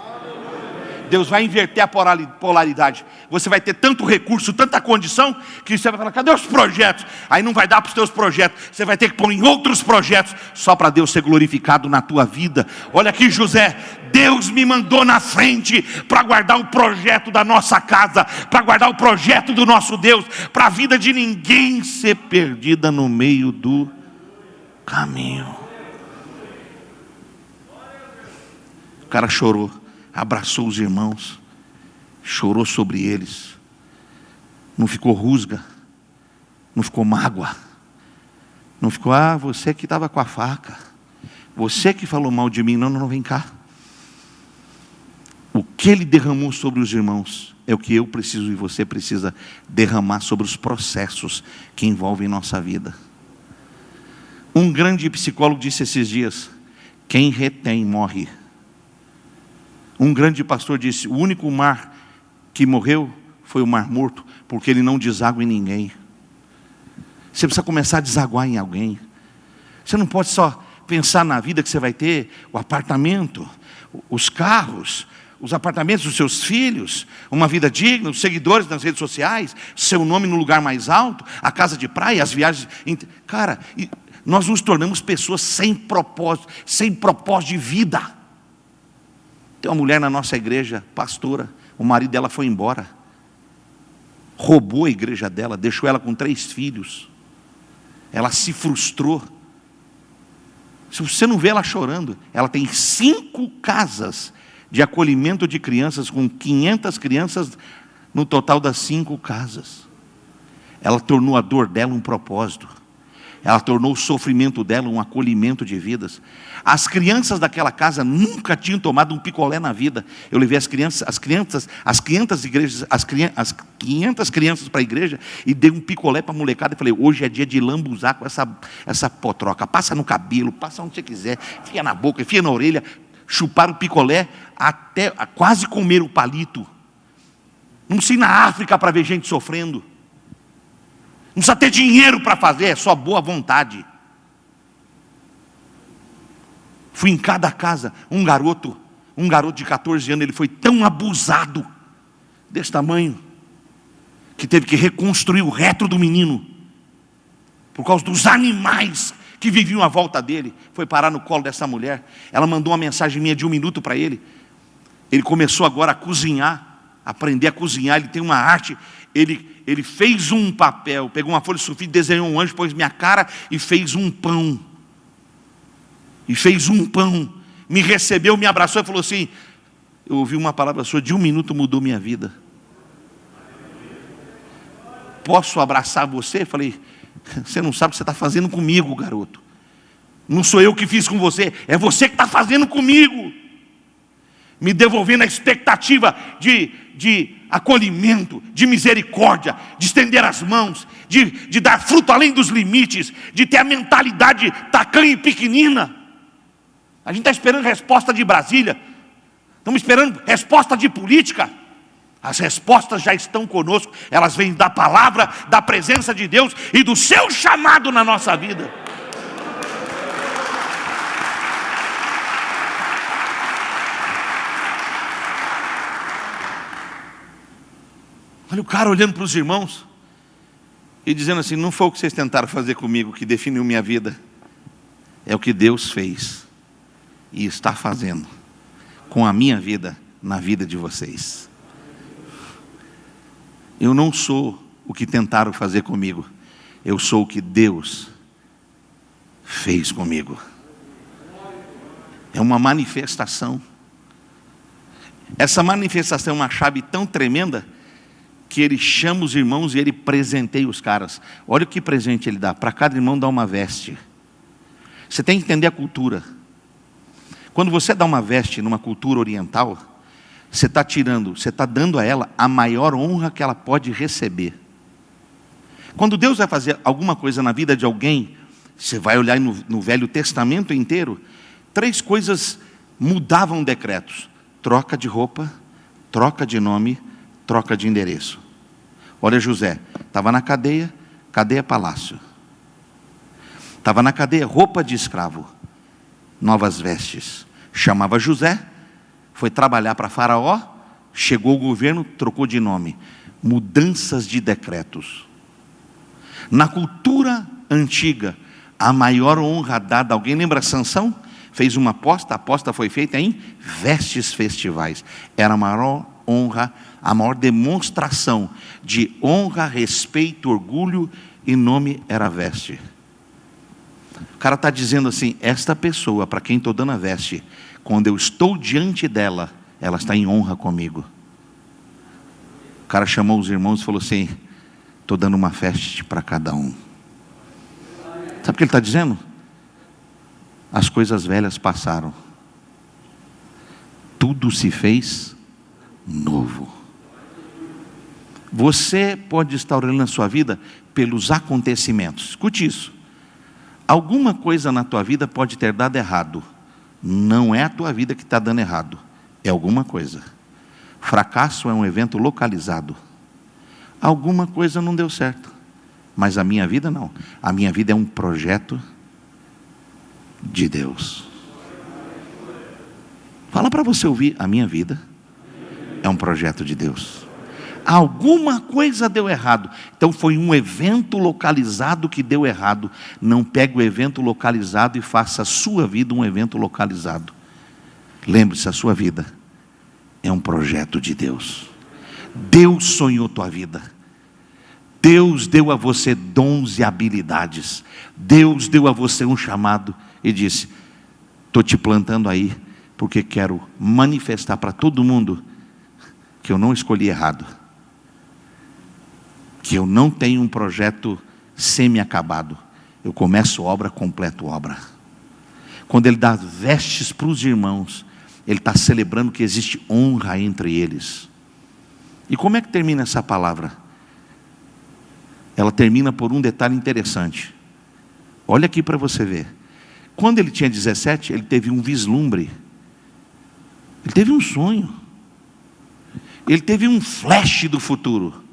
S1: Deus vai inverter a polaridade. Você vai ter tanto recurso, tanta condição, que você vai falar: cadê os projetos? Aí não vai dar para os teus projetos. Você vai ter que pôr em outros projetos, só para Deus ser glorificado na tua vida. Olha aqui, José: Deus me mandou na frente para guardar o projeto da nossa casa, para guardar o projeto do nosso Deus, para a vida de ninguém ser perdida no meio do caminho. O cara chorou, abraçou os irmãos, chorou sobre eles. Não ficou rusga, não ficou mágoa, não ficou: você que estava com a faca, você que falou mal de mim. Não, vem cá. O que ele derramou sobre os irmãos é o que eu preciso e você precisa derramar sobre os processos que envolvem nossa vida. Um grande psicólogo disse esses dias: quem retém morre. Um grande pastor disse: o único mar que morreu foi o Mar Morto, porque ele não deságua em ninguém. Você precisa começar a desaguar em alguém. Você não pode só pensar na vida que você vai ter, o apartamento, os carros, os apartamentos dos seus filhos, uma vida digna, os seguidores nas redes sociais, seu nome no lugar mais alto, a casa de praia, as viagens. Cara, nós nos tornamos pessoas sem propósito de vida. Tem uma mulher na nossa igreja, pastora, o marido dela foi embora, roubou a igreja dela, deixou ela com 3 filhos, ela se frustrou. Se você não vê ela chorando, ela tem 5 casas de acolhimento de crianças, com 500 crianças no total das 5 casas. Ela tornou a dor dela um propósito. Ela tornou o sofrimento dela um acolhimento de vidas. As crianças daquela casa nunca tinham tomado um picolé na vida. Eu levei as 500 crianças para a igreja e dei um picolé para a molecada e falei: hoje é dia de lambuzar com essa potroca. Passa no cabelo, passa onde você quiser, enfia na boca, enfia na orelha. Chupar o picolé até quase comer o palito. Não precisa ir na África para ver gente sofrendo. Não precisa ter dinheiro para fazer, é só boa vontade. Fui em cada casa, um garoto de 14 anos, ele foi tão abusado, desse tamanho, que teve que reconstruir o reto do menino, por causa dos animais que viviam à volta dele. Foi parar no colo dessa mulher. Ela mandou uma mensagem minha de 1 minuto para ele. Ele começou agora a cozinhar, aprender a cozinhar. Ele tem uma arte. Ele fez um papel, pegou uma folha de sulfite, desenhou um anjo, pôs minha cara e fez um pão. Me recebeu, me abraçou e falou assim: eu ouvi uma palavra sua, de 1 minuto mudou minha vida. Posso abraçar você? Eu falei: você não sabe o que você está fazendo comigo, garoto. Não sou eu que fiz com você, é você que está fazendo comigo. Me devolvendo a expectativa de acolhimento, de misericórdia, de estender as mãos, de dar fruto além dos limites, de ter a mentalidade tacanha e pequenina. A gente está esperando resposta de Brasília, estamos esperando resposta de política. As respostas já estão conosco, elas vêm da palavra, da presença de Deus e do seu chamado na nossa vida. Olha o cara olhando para os irmãos e dizendo assim: não foi o que vocês tentaram fazer comigo que definiu minha vida, é o que Deus fez e está fazendo com a minha vida na vida de vocês. Eu não sou o que tentaram fazer comigo, eu sou o que Deus fez comigo. É uma manifestação. Essa manifestação é uma chave tão tremenda que ele chama os irmãos e ele presenteia os caras. Olha o que presente ele dá. Para cada irmão dá uma veste. Você tem que entender a cultura. Quando você dá uma veste numa cultura oriental, você está dando a ela a maior honra que ela pode receber. Quando Deus vai fazer alguma coisa na vida de alguém, você vai olhar no Velho Testamento inteiro, 3 coisas mudavam decretos: troca de roupa, troca de nome, troca de endereço. Olha José, estava na cadeia palácio. Estava na cadeia, roupa de escravo, novas vestes. Chamava José, foi trabalhar para Faraó, chegou o governo, trocou de nome. Mudanças de decretos. Na cultura antiga, a maior honra dada, alguém lembra Sansão? Fez uma aposta, a aposta foi feita em vestes festivais. Era a maior honra, a maior demonstração de honra, respeito, orgulho e nome era a veste. O cara está dizendo assim: esta pessoa para quem estou dando a veste, quando eu estou diante dela, ela está em honra comigo. O cara chamou os irmãos e falou assim: estou dando uma veste para cada um. Sabe o que ele está dizendo? As coisas velhas passaram, tudo se fez novo. Você pode estar olhando na sua vida pelos acontecimentos. Escute isso. Alguma coisa na tua vida pode ter dado errado. Não é a tua vida que está dando errado, é alguma coisa. Fracasso é um evento localizado. Alguma coisa não deu certo, mas a minha vida não. A minha vida é um projeto de Deus. Fala para você ouvir: a minha vida é um projeto de Deus. Alguma coisa deu errado, então foi um evento localizado que deu errado. Não pegue o evento localizado e faça a sua vida um evento localizado. Lembre-se, a sua vida é um projeto de Deus. Deus sonhou tua vida. Deus deu a você dons e habilidades. Deus deu a você um chamado e disse: estou te plantando aí porque quero manifestar para todo mundo que eu não escolhi errado, que eu não tenho um projeto semi-acabado. Eu começo obra, completo obra. Quando ele dá vestes para os irmãos, ele está celebrando que existe honra entre eles. E como é que termina essa palavra? Ela termina por um detalhe interessante. Olha aqui para você ver. Quando ele tinha 17, ele teve um vislumbre. Ele teve um sonho. Ele teve um flash do futuro.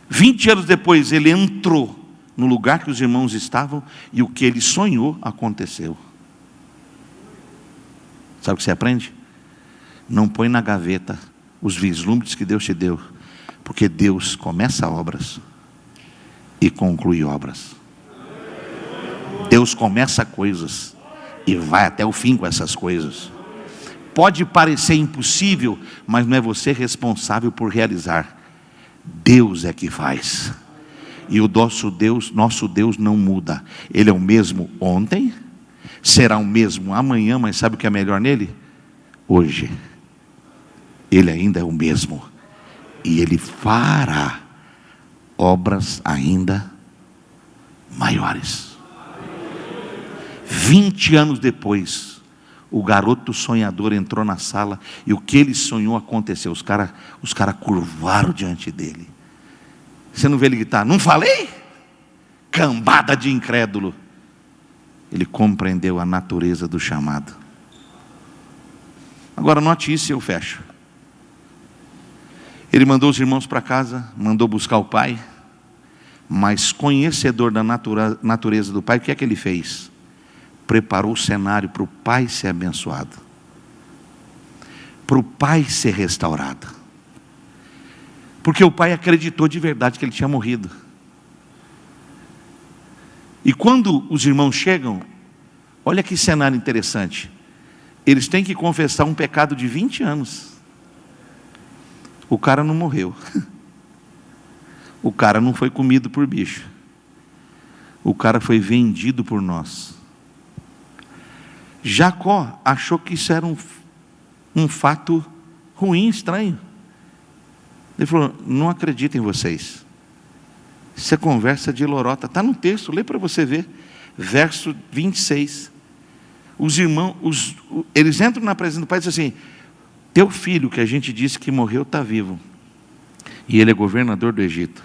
S1: 20 anos depois, ele entrou no lugar que os irmãos estavam, e o que ele sonhou aconteceu. Sabe o que você aprende? Não põe na gaveta os vislumbres que Deus te deu, porque Deus começa obras e conclui obras. Deus começa coisas e vai até o fim com essas coisas. Pode parecer impossível, mas não é você responsável por realizar. Deus é que faz. E o nosso Deus não muda. Ele é o mesmo ontem, será o mesmo amanhã, mas sabe o que é melhor nele? Hoje. Ele ainda é o mesmo. E ele fará obras ainda maiores. 20 anos depois, o garoto sonhador entrou na sala, e o que ele sonhou aconteceu. Os cara curvaram diante dele. Você não vê ele gritar: não falei? Cambada de incrédulo. Ele compreendeu a natureza do chamado. Agora note isso e eu fecho. Ele mandou os irmãos para casa, mandou buscar o pai, mas conhecedor da natureza do pai, o que é que ele fez? Preparou o cenário para o pai ser abençoado, para o pai ser restaurado, porque o pai acreditou de verdade que ele tinha morrido. E quando os irmãos chegam, olha que cenário interessante. Eles têm que confessar um pecado de 20 anos. O cara não morreu. O cara não foi comido por bicho. O cara foi vendido por nós. Jacó achou que isso era um fato ruim, estranho. Ele falou: não acredito em vocês. Isso é conversa de lorota. Está no texto, lê para você ver. Verso 26. Os irmãos, eles entram na presença do pai e dizem assim: teu filho que a gente disse que morreu está vivo. E ele é governador do Egito.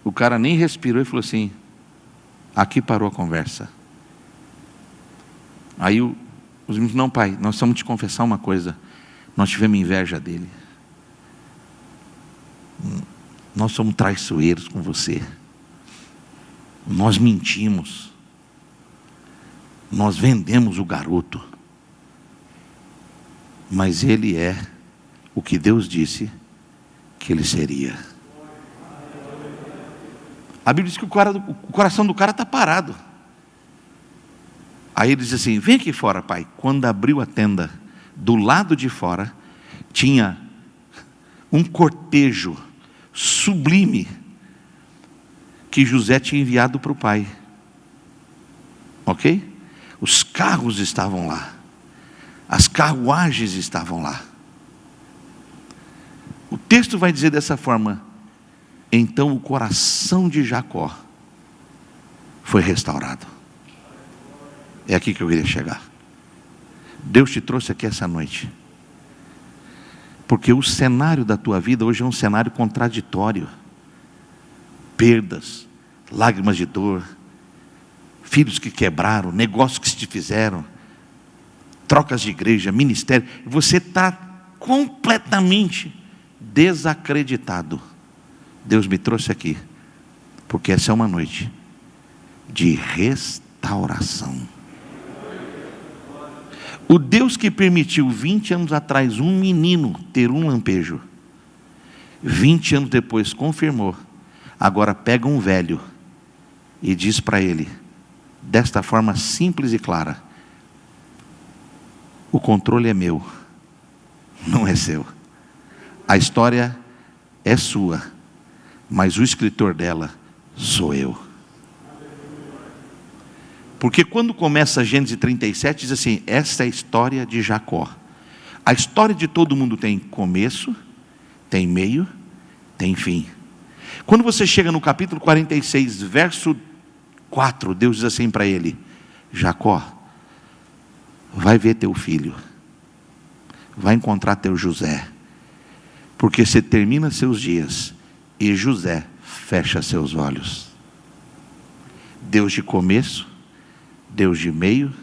S1: O cara nem respirou e falou assim: aqui parou a conversa. Aí os irmãos: não, pai, nós vamos te confessar uma coisa. Nós tivemos inveja dele. Nós somos traiçoeiros com você. Nós mentimos. Nós vendemos o garoto. Mas ele é o que Deus disse que ele seria. A Bíblia diz que o coração do cara está parado. Aí ele diz assim: vem aqui fora, pai. Quando abriu a tenda, do lado de fora tinha um cortejo sublime que José tinha enviado para o pai. Ok? Os carros estavam lá, as carruagens estavam lá. O texto vai dizer dessa forma: então o coração de Jacó foi restaurado. É aqui que eu queria chegar. Deus te trouxe aqui essa noite porque o cenário da tua vida hoje é um cenário contraditório. Perdas, lágrimas de dor, filhos que quebraram, negócios que se te fizeram, trocas de igreja, ministério. Você está completamente desacreditado. Deus me trouxe aqui porque essa é uma noite de restauração. O Deus que permitiu 20 anos atrás um menino ter um lampejo, 20 anos depois confirmou. Agora pega um velho e diz para ele, desta forma simples e clara: o controle é meu, não é seu. A história é sua, mas o escritor dela sou eu. Porque quando começa Gênesis 37, diz assim: essa é a história de Jacó. A história de todo mundo tem começo, tem meio, tem fim. Quando você chega no capítulo 46, verso 4, Deus diz assim para ele: Jacó, vai ver teu filho, vai encontrar teu José, porque você termina seus dias e José fecha seus olhos. Deus de começo, Deus de meio,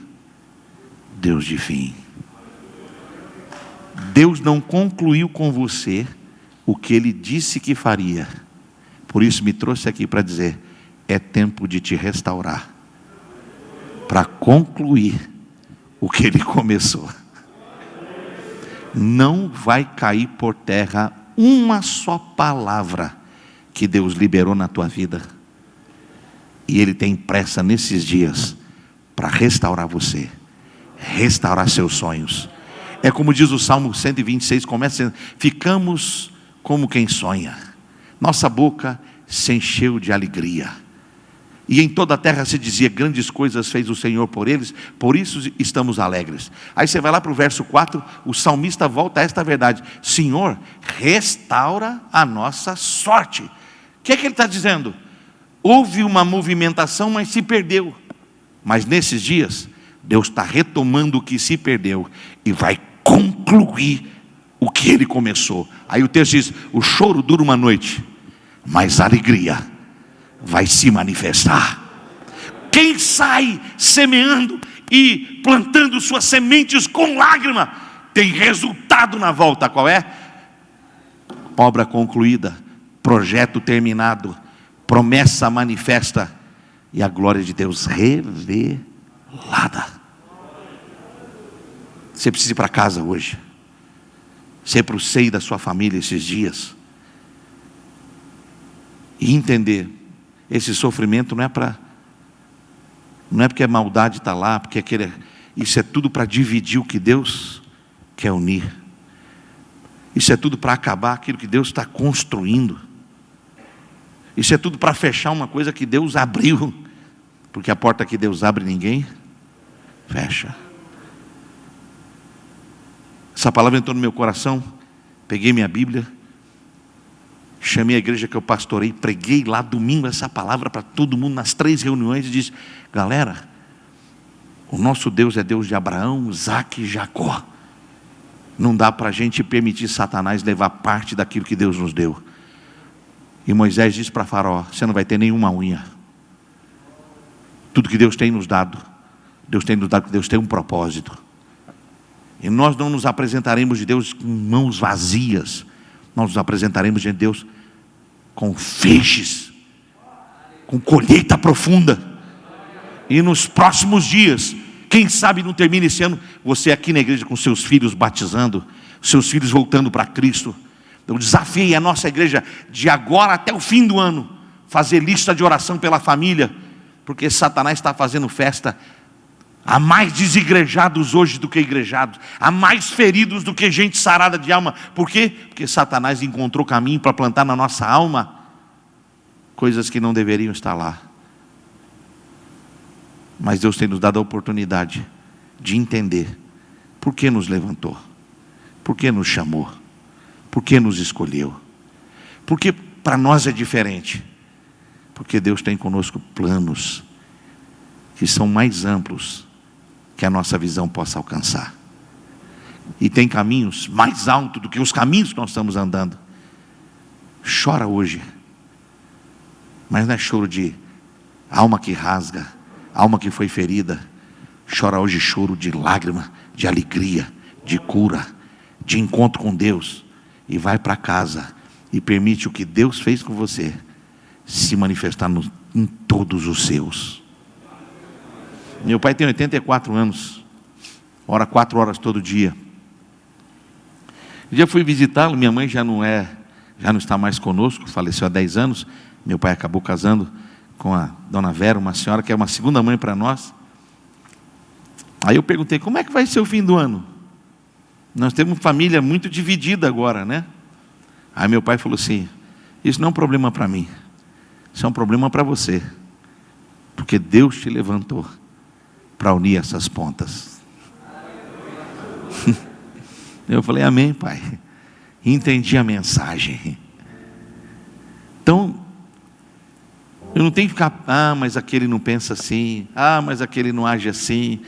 S1: Deus de fim. Deus não concluiu com você o que Ele disse que faria. Por isso me trouxe aqui para dizer: é tempo de te restaurar, para concluir o que Ele começou. Não vai cair por terra uma só palavra que Deus liberou na tua vida. E Ele tem pressa nesses dias para restaurar você, restaurar seus sonhos. É como diz o Salmo 126, começa dizendo: ficamos como quem sonha, nossa boca se encheu de alegria. E em toda a terra se dizia: grandes coisas fez o Senhor por eles, por isso estamos alegres. Aí você vai lá para o verso 4, o salmista volta a esta verdade: Senhor, restaura a nossa sorte. O que é que ele está dizendo? Houve uma movimentação, mas se perdeu. Mas nesses dias, Deus está retomando o que se perdeu e vai concluir o que Ele começou. Aí o texto diz: o choro dura uma noite, mas a alegria vai se manifestar. Quem sai semeando e plantando suas sementes com lágrima, tem resultado na volta. Qual é? Obra concluída, projeto terminado, promessa manifesta e a glória de Deus revelada. Você precisa ir para casa hoje, ser para o seio da sua família esses dias e entender: esse sofrimento não é porque a maldade está lá, porque isso é tudo para dividir o que Deus quer unir. Isso é tudo para acabar aquilo que Deus está construindo. Isso é tudo para fechar uma coisa que Deus abriu, porque a porta que Deus abre ninguém fecha. Essa palavra entrou no meu coração, peguei minha Bíblia, chamei a igreja que eu pastorei, preguei lá domingo essa palavra para todo mundo nas 3 reuniões e disse: galera, o nosso Deus é Deus de Abraão, Isaque e Jacó. Não dá para a gente permitir Satanás levar parte daquilo que Deus nos deu. E Moisés disse para Faraó: você não vai ter nenhuma unha. Tudo que Deus tem nos dado porque Deus tem um propósito. E nós não nos apresentaremos de Deus com mãos vazias. Nós nos apresentaremos de Deus com feixes, com colheita profunda. E nos próximos dias, quem sabe não termina esse ano, você aqui na igreja com seus filhos batizando, seus filhos voltando para Cristo. Eu desafiei a nossa igreja de agora até o fim do ano, fazer lista de oração pela família, porque Satanás está fazendo festa. Há mais desigrejados hoje do que igrejados, há mais feridos do que gente sarada de alma. Por quê? Porque Satanás encontrou caminho para plantar na nossa alma coisas que não deveriam estar lá. Mas Deus tem nos dado a oportunidade de entender por que nos levantou, por que nos chamou, por que nos escolheu, porque para nós é diferente, porque Deus tem conosco planos que são mais amplos que a nossa visão possa alcançar, e tem caminhos mais altos do que os caminhos que nós estamos andando. Chora hoje, mas não é choro de alma que rasga, alma que foi ferida. Chora hoje choro de lágrima, de alegria, de cura, de encontro com Deus. E vai para casa e permite o que Deus fez com você se manifestar em todos os seus. Meu pai tem 84 anos, ora 4 horas todo dia. Um dia fui visitá-lo, minha mãe já não está mais conosco, faleceu há 10 anos. Meu pai acabou casando com a dona Vera, uma senhora que é uma segunda mãe para nós. Aí eu perguntei: como é que vai ser o fim do ano? Nós temos família muito dividida agora, né? Aí meu pai falou assim: isso não é um problema para mim, isso é um problema para você, porque Deus te levantou para unir essas pontas. Eu falei, amém, Pai. Entendi a mensagem. Então, eu não tenho que ficar, mas aquele não pensa assim, mas aquele não age assim,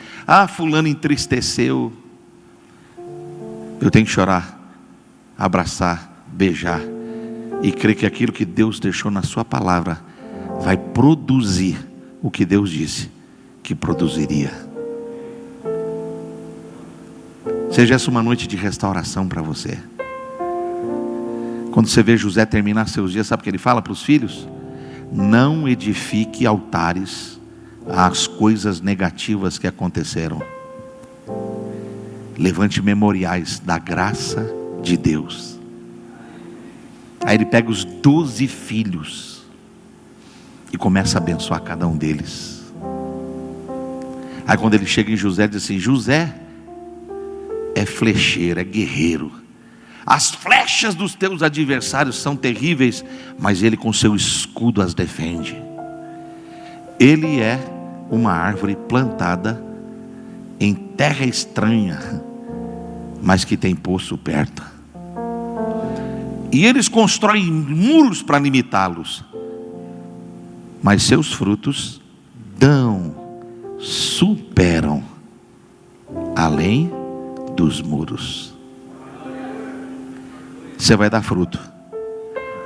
S1: fulano entristeceu. Eu tenho que chorar, abraçar, beijar e crer que aquilo que Deus deixou na sua palavra vai produzir o que Deus disse que produziria. Seja essa uma noite de restauração para você. Quando você vê José terminar seus dias, sabe o que ele fala para os filhos? Não edifique altares às coisas negativas que aconteceram. Levante memoriais da graça de Deus. Aí ele pega os 12 filhos e começa a abençoar cada um deles. Aí quando ele chega em José, diz assim: José é flecheiro, é guerreiro. As flechas dos teus adversários são terríveis, mas ele com seu escudo as defende. Ele é uma árvore plantada em terra estranha, mas que tem poço perto. E eles constroem muros para limitá-los, mas seus frutos superam além dos muros. Você vai dar fruto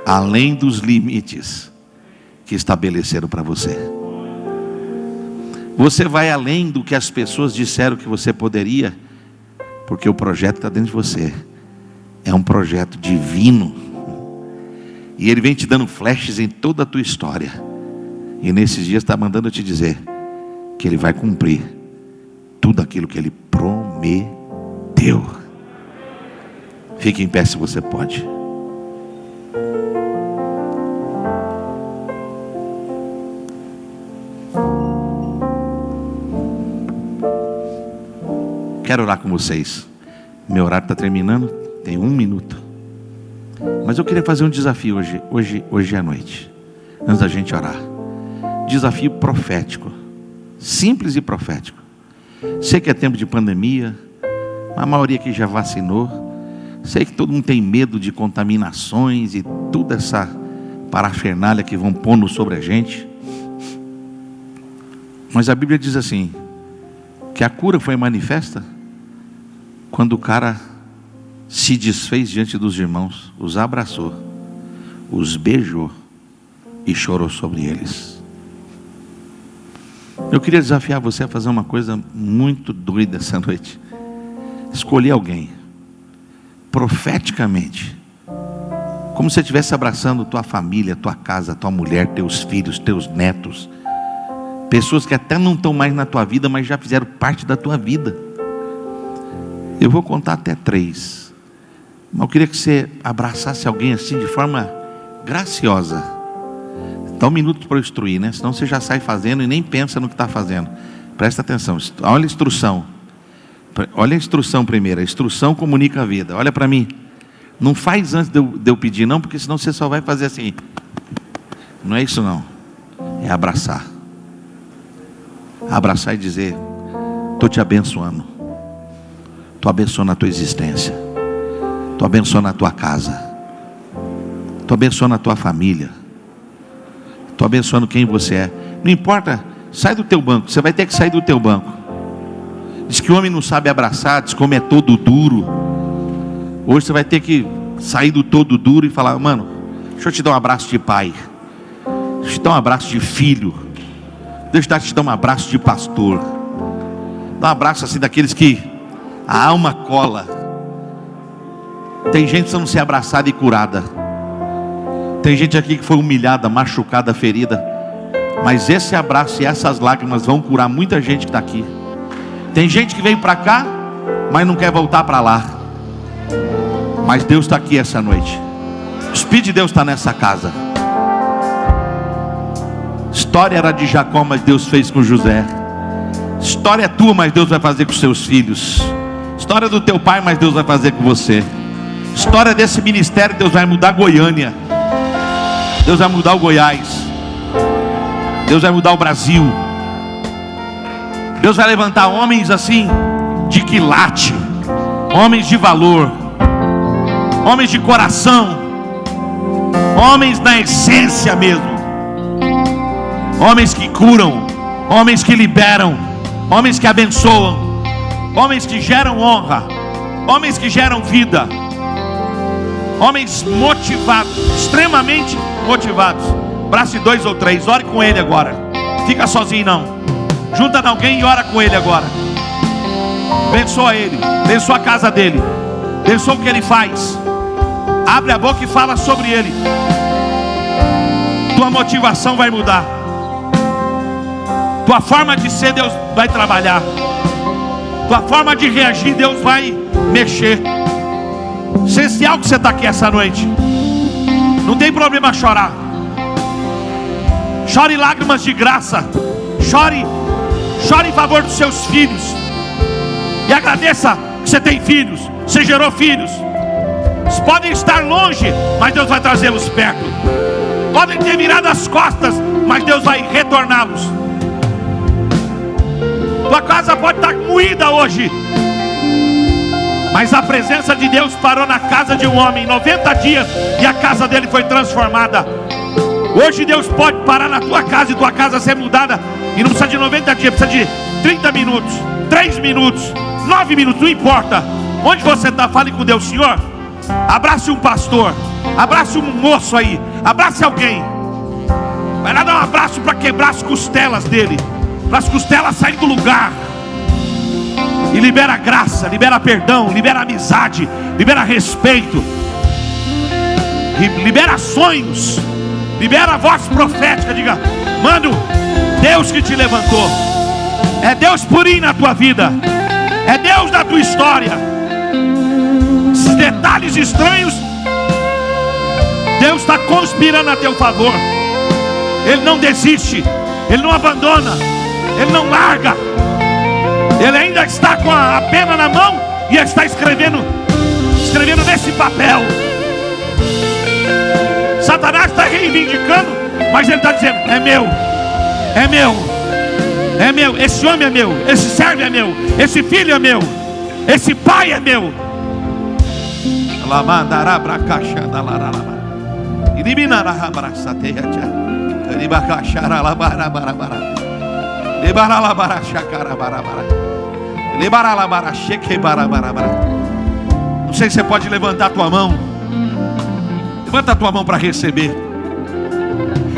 S1: além dos limites que estabeleceram para você. Você vai além do que as pessoas disseram que você poderia, porque o projeto está dentro de você. É um projeto divino. E ele vem te dando flashes em toda a tua história. E nesses dias está mandando eu te dizer que ele vai cumprir tudo aquilo que ele prometeu. Fique em pé se você pode. Quero orar com vocês. Meu horário está terminando, tem 1 minuto. Mas eu queria fazer um desafio hoje à noite, antes da gente orar. Desafio profético, simples e profético. Sei que é tempo de pandemia, a maioria aqui já vacinou. Sei que todo mundo tem medo de contaminações e toda essa parafernália que vão pondo sobre a gente. Mas a Bíblia diz assim, que a cura foi manifesta quando o cara se desfez diante dos irmãos, os abraçou, os beijou e chorou sobre eles. Eu queria desafiar você a fazer uma coisa muito doida essa noite. Escolher alguém, profeticamente, como se você estivesse abraçando tua família, tua casa, tua mulher, teus filhos, teus netos, pessoas que até não estão mais na tua vida, mas já fizeram parte da tua vida. Eu vou contar até 3. Mas eu queria que você abraçasse alguém assim de forma graciosa. Dá 1 minuto para eu instruir, né? Senão você já sai fazendo e nem pensa no que está fazendo. Presta atenção, olha a instrução. Olha a instrução primeiro. A instrução comunica a vida. Olha para mim. Não faz antes de eu pedir não, porque senão você só vai fazer assim. Não é isso não. É abraçar. Abraçar e dizer: estou te abençoando. Estou abençoando a tua existência. Estou abençoando a tua casa. Estou abençoando a tua família. Estou abençoando quem você é. Não importa, sai do teu banco. Você vai ter que sair do teu banco. Diz que o homem não sabe abraçar, diz que o homem é todo duro. Hoje você vai ter que sair do todo duro e falar: mano, deixa eu te dar um abraço de pai. Deixa eu te dar um abraço de filho. Deixa eu te dar um abraço de pastor. Dá um abraço assim daqueles que a alma cola. Tem gente precisando ser abraçada e curada. Tem gente aqui que foi humilhada, machucada, ferida. Mas esse abraço e essas lágrimas vão curar muita gente que está aqui. Tem gente que veio para cá, mas não quer voltar para lá. Mas Deus está aqui essa noite. O Espírito de Deus está nessa casa. História era de Jacó, mas Deus fez com José. História é tua, mas Deus vai fazer com seus filhos. História do teu pai, mas Deus vai fazer com você. História desse ministério, Deus vai mudar Goiânia. Deus vai mudar o Goiás. Deus vai mudar o Brasil. Deus vai levantar homens assim, de quilate, homens de valor, homens de coração, homens na essência mesmo, homens que curam, homens que liberam, homens que abençoam, homens que geram honra, homens que geram vida, homens motivados, extremamente motivados. Abrace 2 ou 3, ore com ele agora. Fica sozinho não, junta em alguém e ora com ele agora. Abençoa ele, abençoa a casa dele, abençoa o que ele faz. Abre a boca e fala sobre ele. Tua motivação vai mudar, tua forma de ser, Deus vai trabalhar, tua forma de reagir, Deus vai mexer. Essencial que você está aqui essa noite. Não tem problema chorar. Chore lágrimas de graça. Chore em favor dos seus filhos. E agradeça que você tem filhos, você gerou filhos. Eles podem estar longe, mas Deus vai trazê-los perto. Podem ter virado as costas, mas Deus vai retorná-los. Tua casa pode estar moída hoje, mas a presença de Deus parou na casa de um homem 90 dias e a casa dele foi transformada. Hoje Deus pode parar na tua casa e tua casa ser mudada. E não precisa de 90 dias, precisa de 30 minutos, 3 minutos, 9 minutos, não importa. Onde você está, fale com Deus. Senhor, abrace um pastor, abrace um moço aí, abrace alguém. Vai lá dar um abraço para quebrar as costelas dele, para as costelas saírem do lugar. E libera graça, libera perdão, libera amizade, libera respeito, libera sonhos, libera a voz profética. Diga: mano, Deus que te levantou, é Deus purinho na tua vida, é Deus na tua história. Esses detalhes estranhos, Deus está conspirando a teu favor. Ele não desiste, Ele não abandona, Ele não larga. Ele ainda está com a pena na mão e ele está escrevendo nesse papel. Satanás está reivindicando, mas ele está dizendo: é meu, é meu, é meu. Esse homem é meu, esse servo é meu, esse filho é meu, esse pai é meu. Não sei se você pode levantar a tua mão. Levanta a tua mão para receber.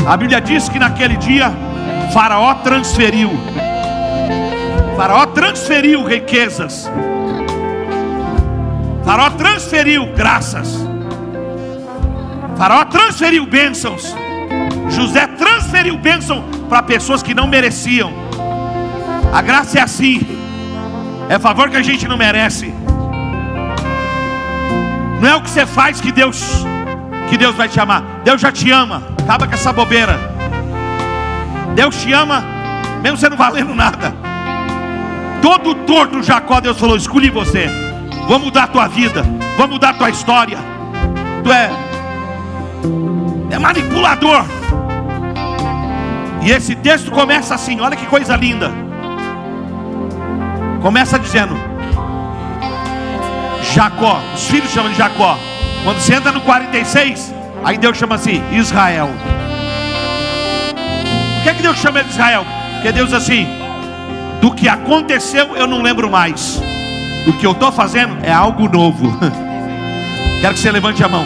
S1: A Bíblia diz que naquele dia Faraó transferiu riquezas, Faraó transferiu graças, Faraó transferiu bênçãos, José transferiu bênção para pessoas que não mereciam. A graça é assim, é favor que a gente não merece. Não é o que você faz que Deus vai te amar. Deus já te ama, acaba com essa bobeira. Deus te ama mesmo você não valendo nada. Todo torto Jacó, Deus falou: escolhi você, vou mudar a tua vida, vou mudar a tua história. Tu é manipulador. E esse texto começa assim, olha que coisa linda. Começa dizendo: Jacó, os filhos chamam de Jacó. Quando você entra no 46, aí Deus chama assim, Israel. Por que Deus chama ele de Israel? Porque Deus assim: do que aconteceu eu não lembro mais, o que eu estou fazendo é algo novo. Quero que você levante a mão.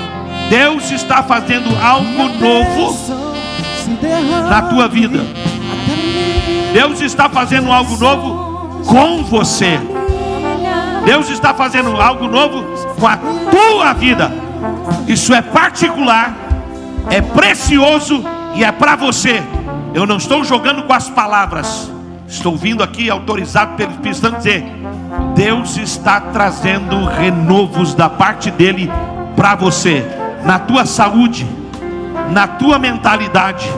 S1: Deus está fazendo algo novo na tua vida. Deus está fazendo algo novo com você. Deus está fazendo algo novo com a tua vida. Isso é particular, é precioso e é para você. Eu não estou jogando com as palavras, estou vindo aqui autorizado pelo Espírito Santo dizer: Deus está trazendo renovos da parte dele para você, na tua saúde, na tua mentalidade,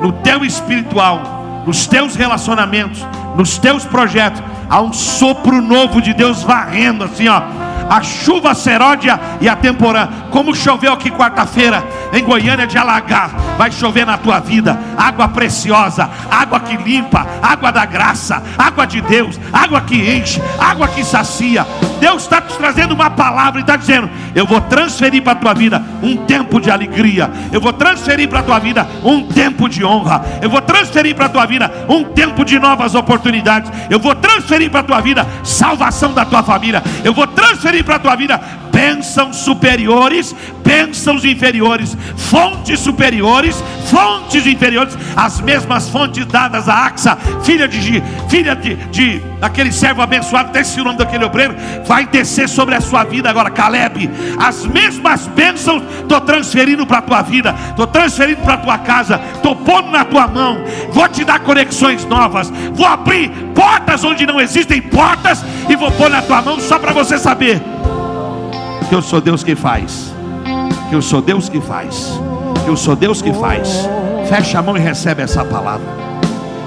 S1: no teu espiritual, nos teus relacionamentos, nos teus projetos. Há um sopro novo de Deus varrendo assim, ó, a chuva seródia e a temporã. Como choveu aqui quarta-feira em Goiânia de alagar, vai chover na tua vida. Água preciosa, água que limpa, água da graça, água de Deus, água que enche, água que sacia. Deus está te trazendo uma palavra e está dizendo: eu vou transferir para a tua vida um tempo de alegria, eu vou transferir para a tua vida um tempo de honra, eu vou transferir para a tua vida um tempo de novas oportunidades, eu vou transferir para a tua vida salvação da tua família, eu vou transferir para a tua vida bênçãos superiores, bênçãos inferiores, fontes superiores, fontes inferiores, as mesmas fontes dadas a Axa, filha de aquele servo abençoado, até esse o nome daquele obreiro, vai descer sobre a sua vida agora. Caleb, as mesmas bênçãos estou transferindo para a tua vida, estou transferindo para a tua casa, estou pondo na tua mão, vou te dar conexões novas, vou abrir portas onde não existem portas e vou pôr na tua mão, só para você saber que eu sou Deus que faz, que eu sou Deus que faz, que eu sou Deus que faz. Fecha a mão e recebe essa palavra.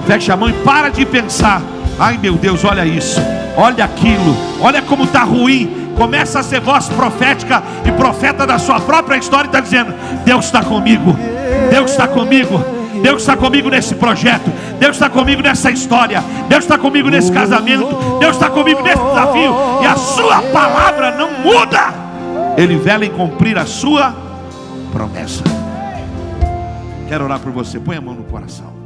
S1: Fecha a mão e para de pensar: ai meu Deus, olha isso, olha aquilo, olha como está ruim. Começa a ser voz profética e profeta da sua própria história e está dizendo: Deus está comigo, Deus está comigo, Deus está comigo nesse projeto, Deus está comigo nessa história, Deus está comigo nesse casamento, Deus está comigo nesse desafio. E a sua palavra não muda, Ele vela em cumprir a sua promessa. Quero orar por você, põe a mão no coração.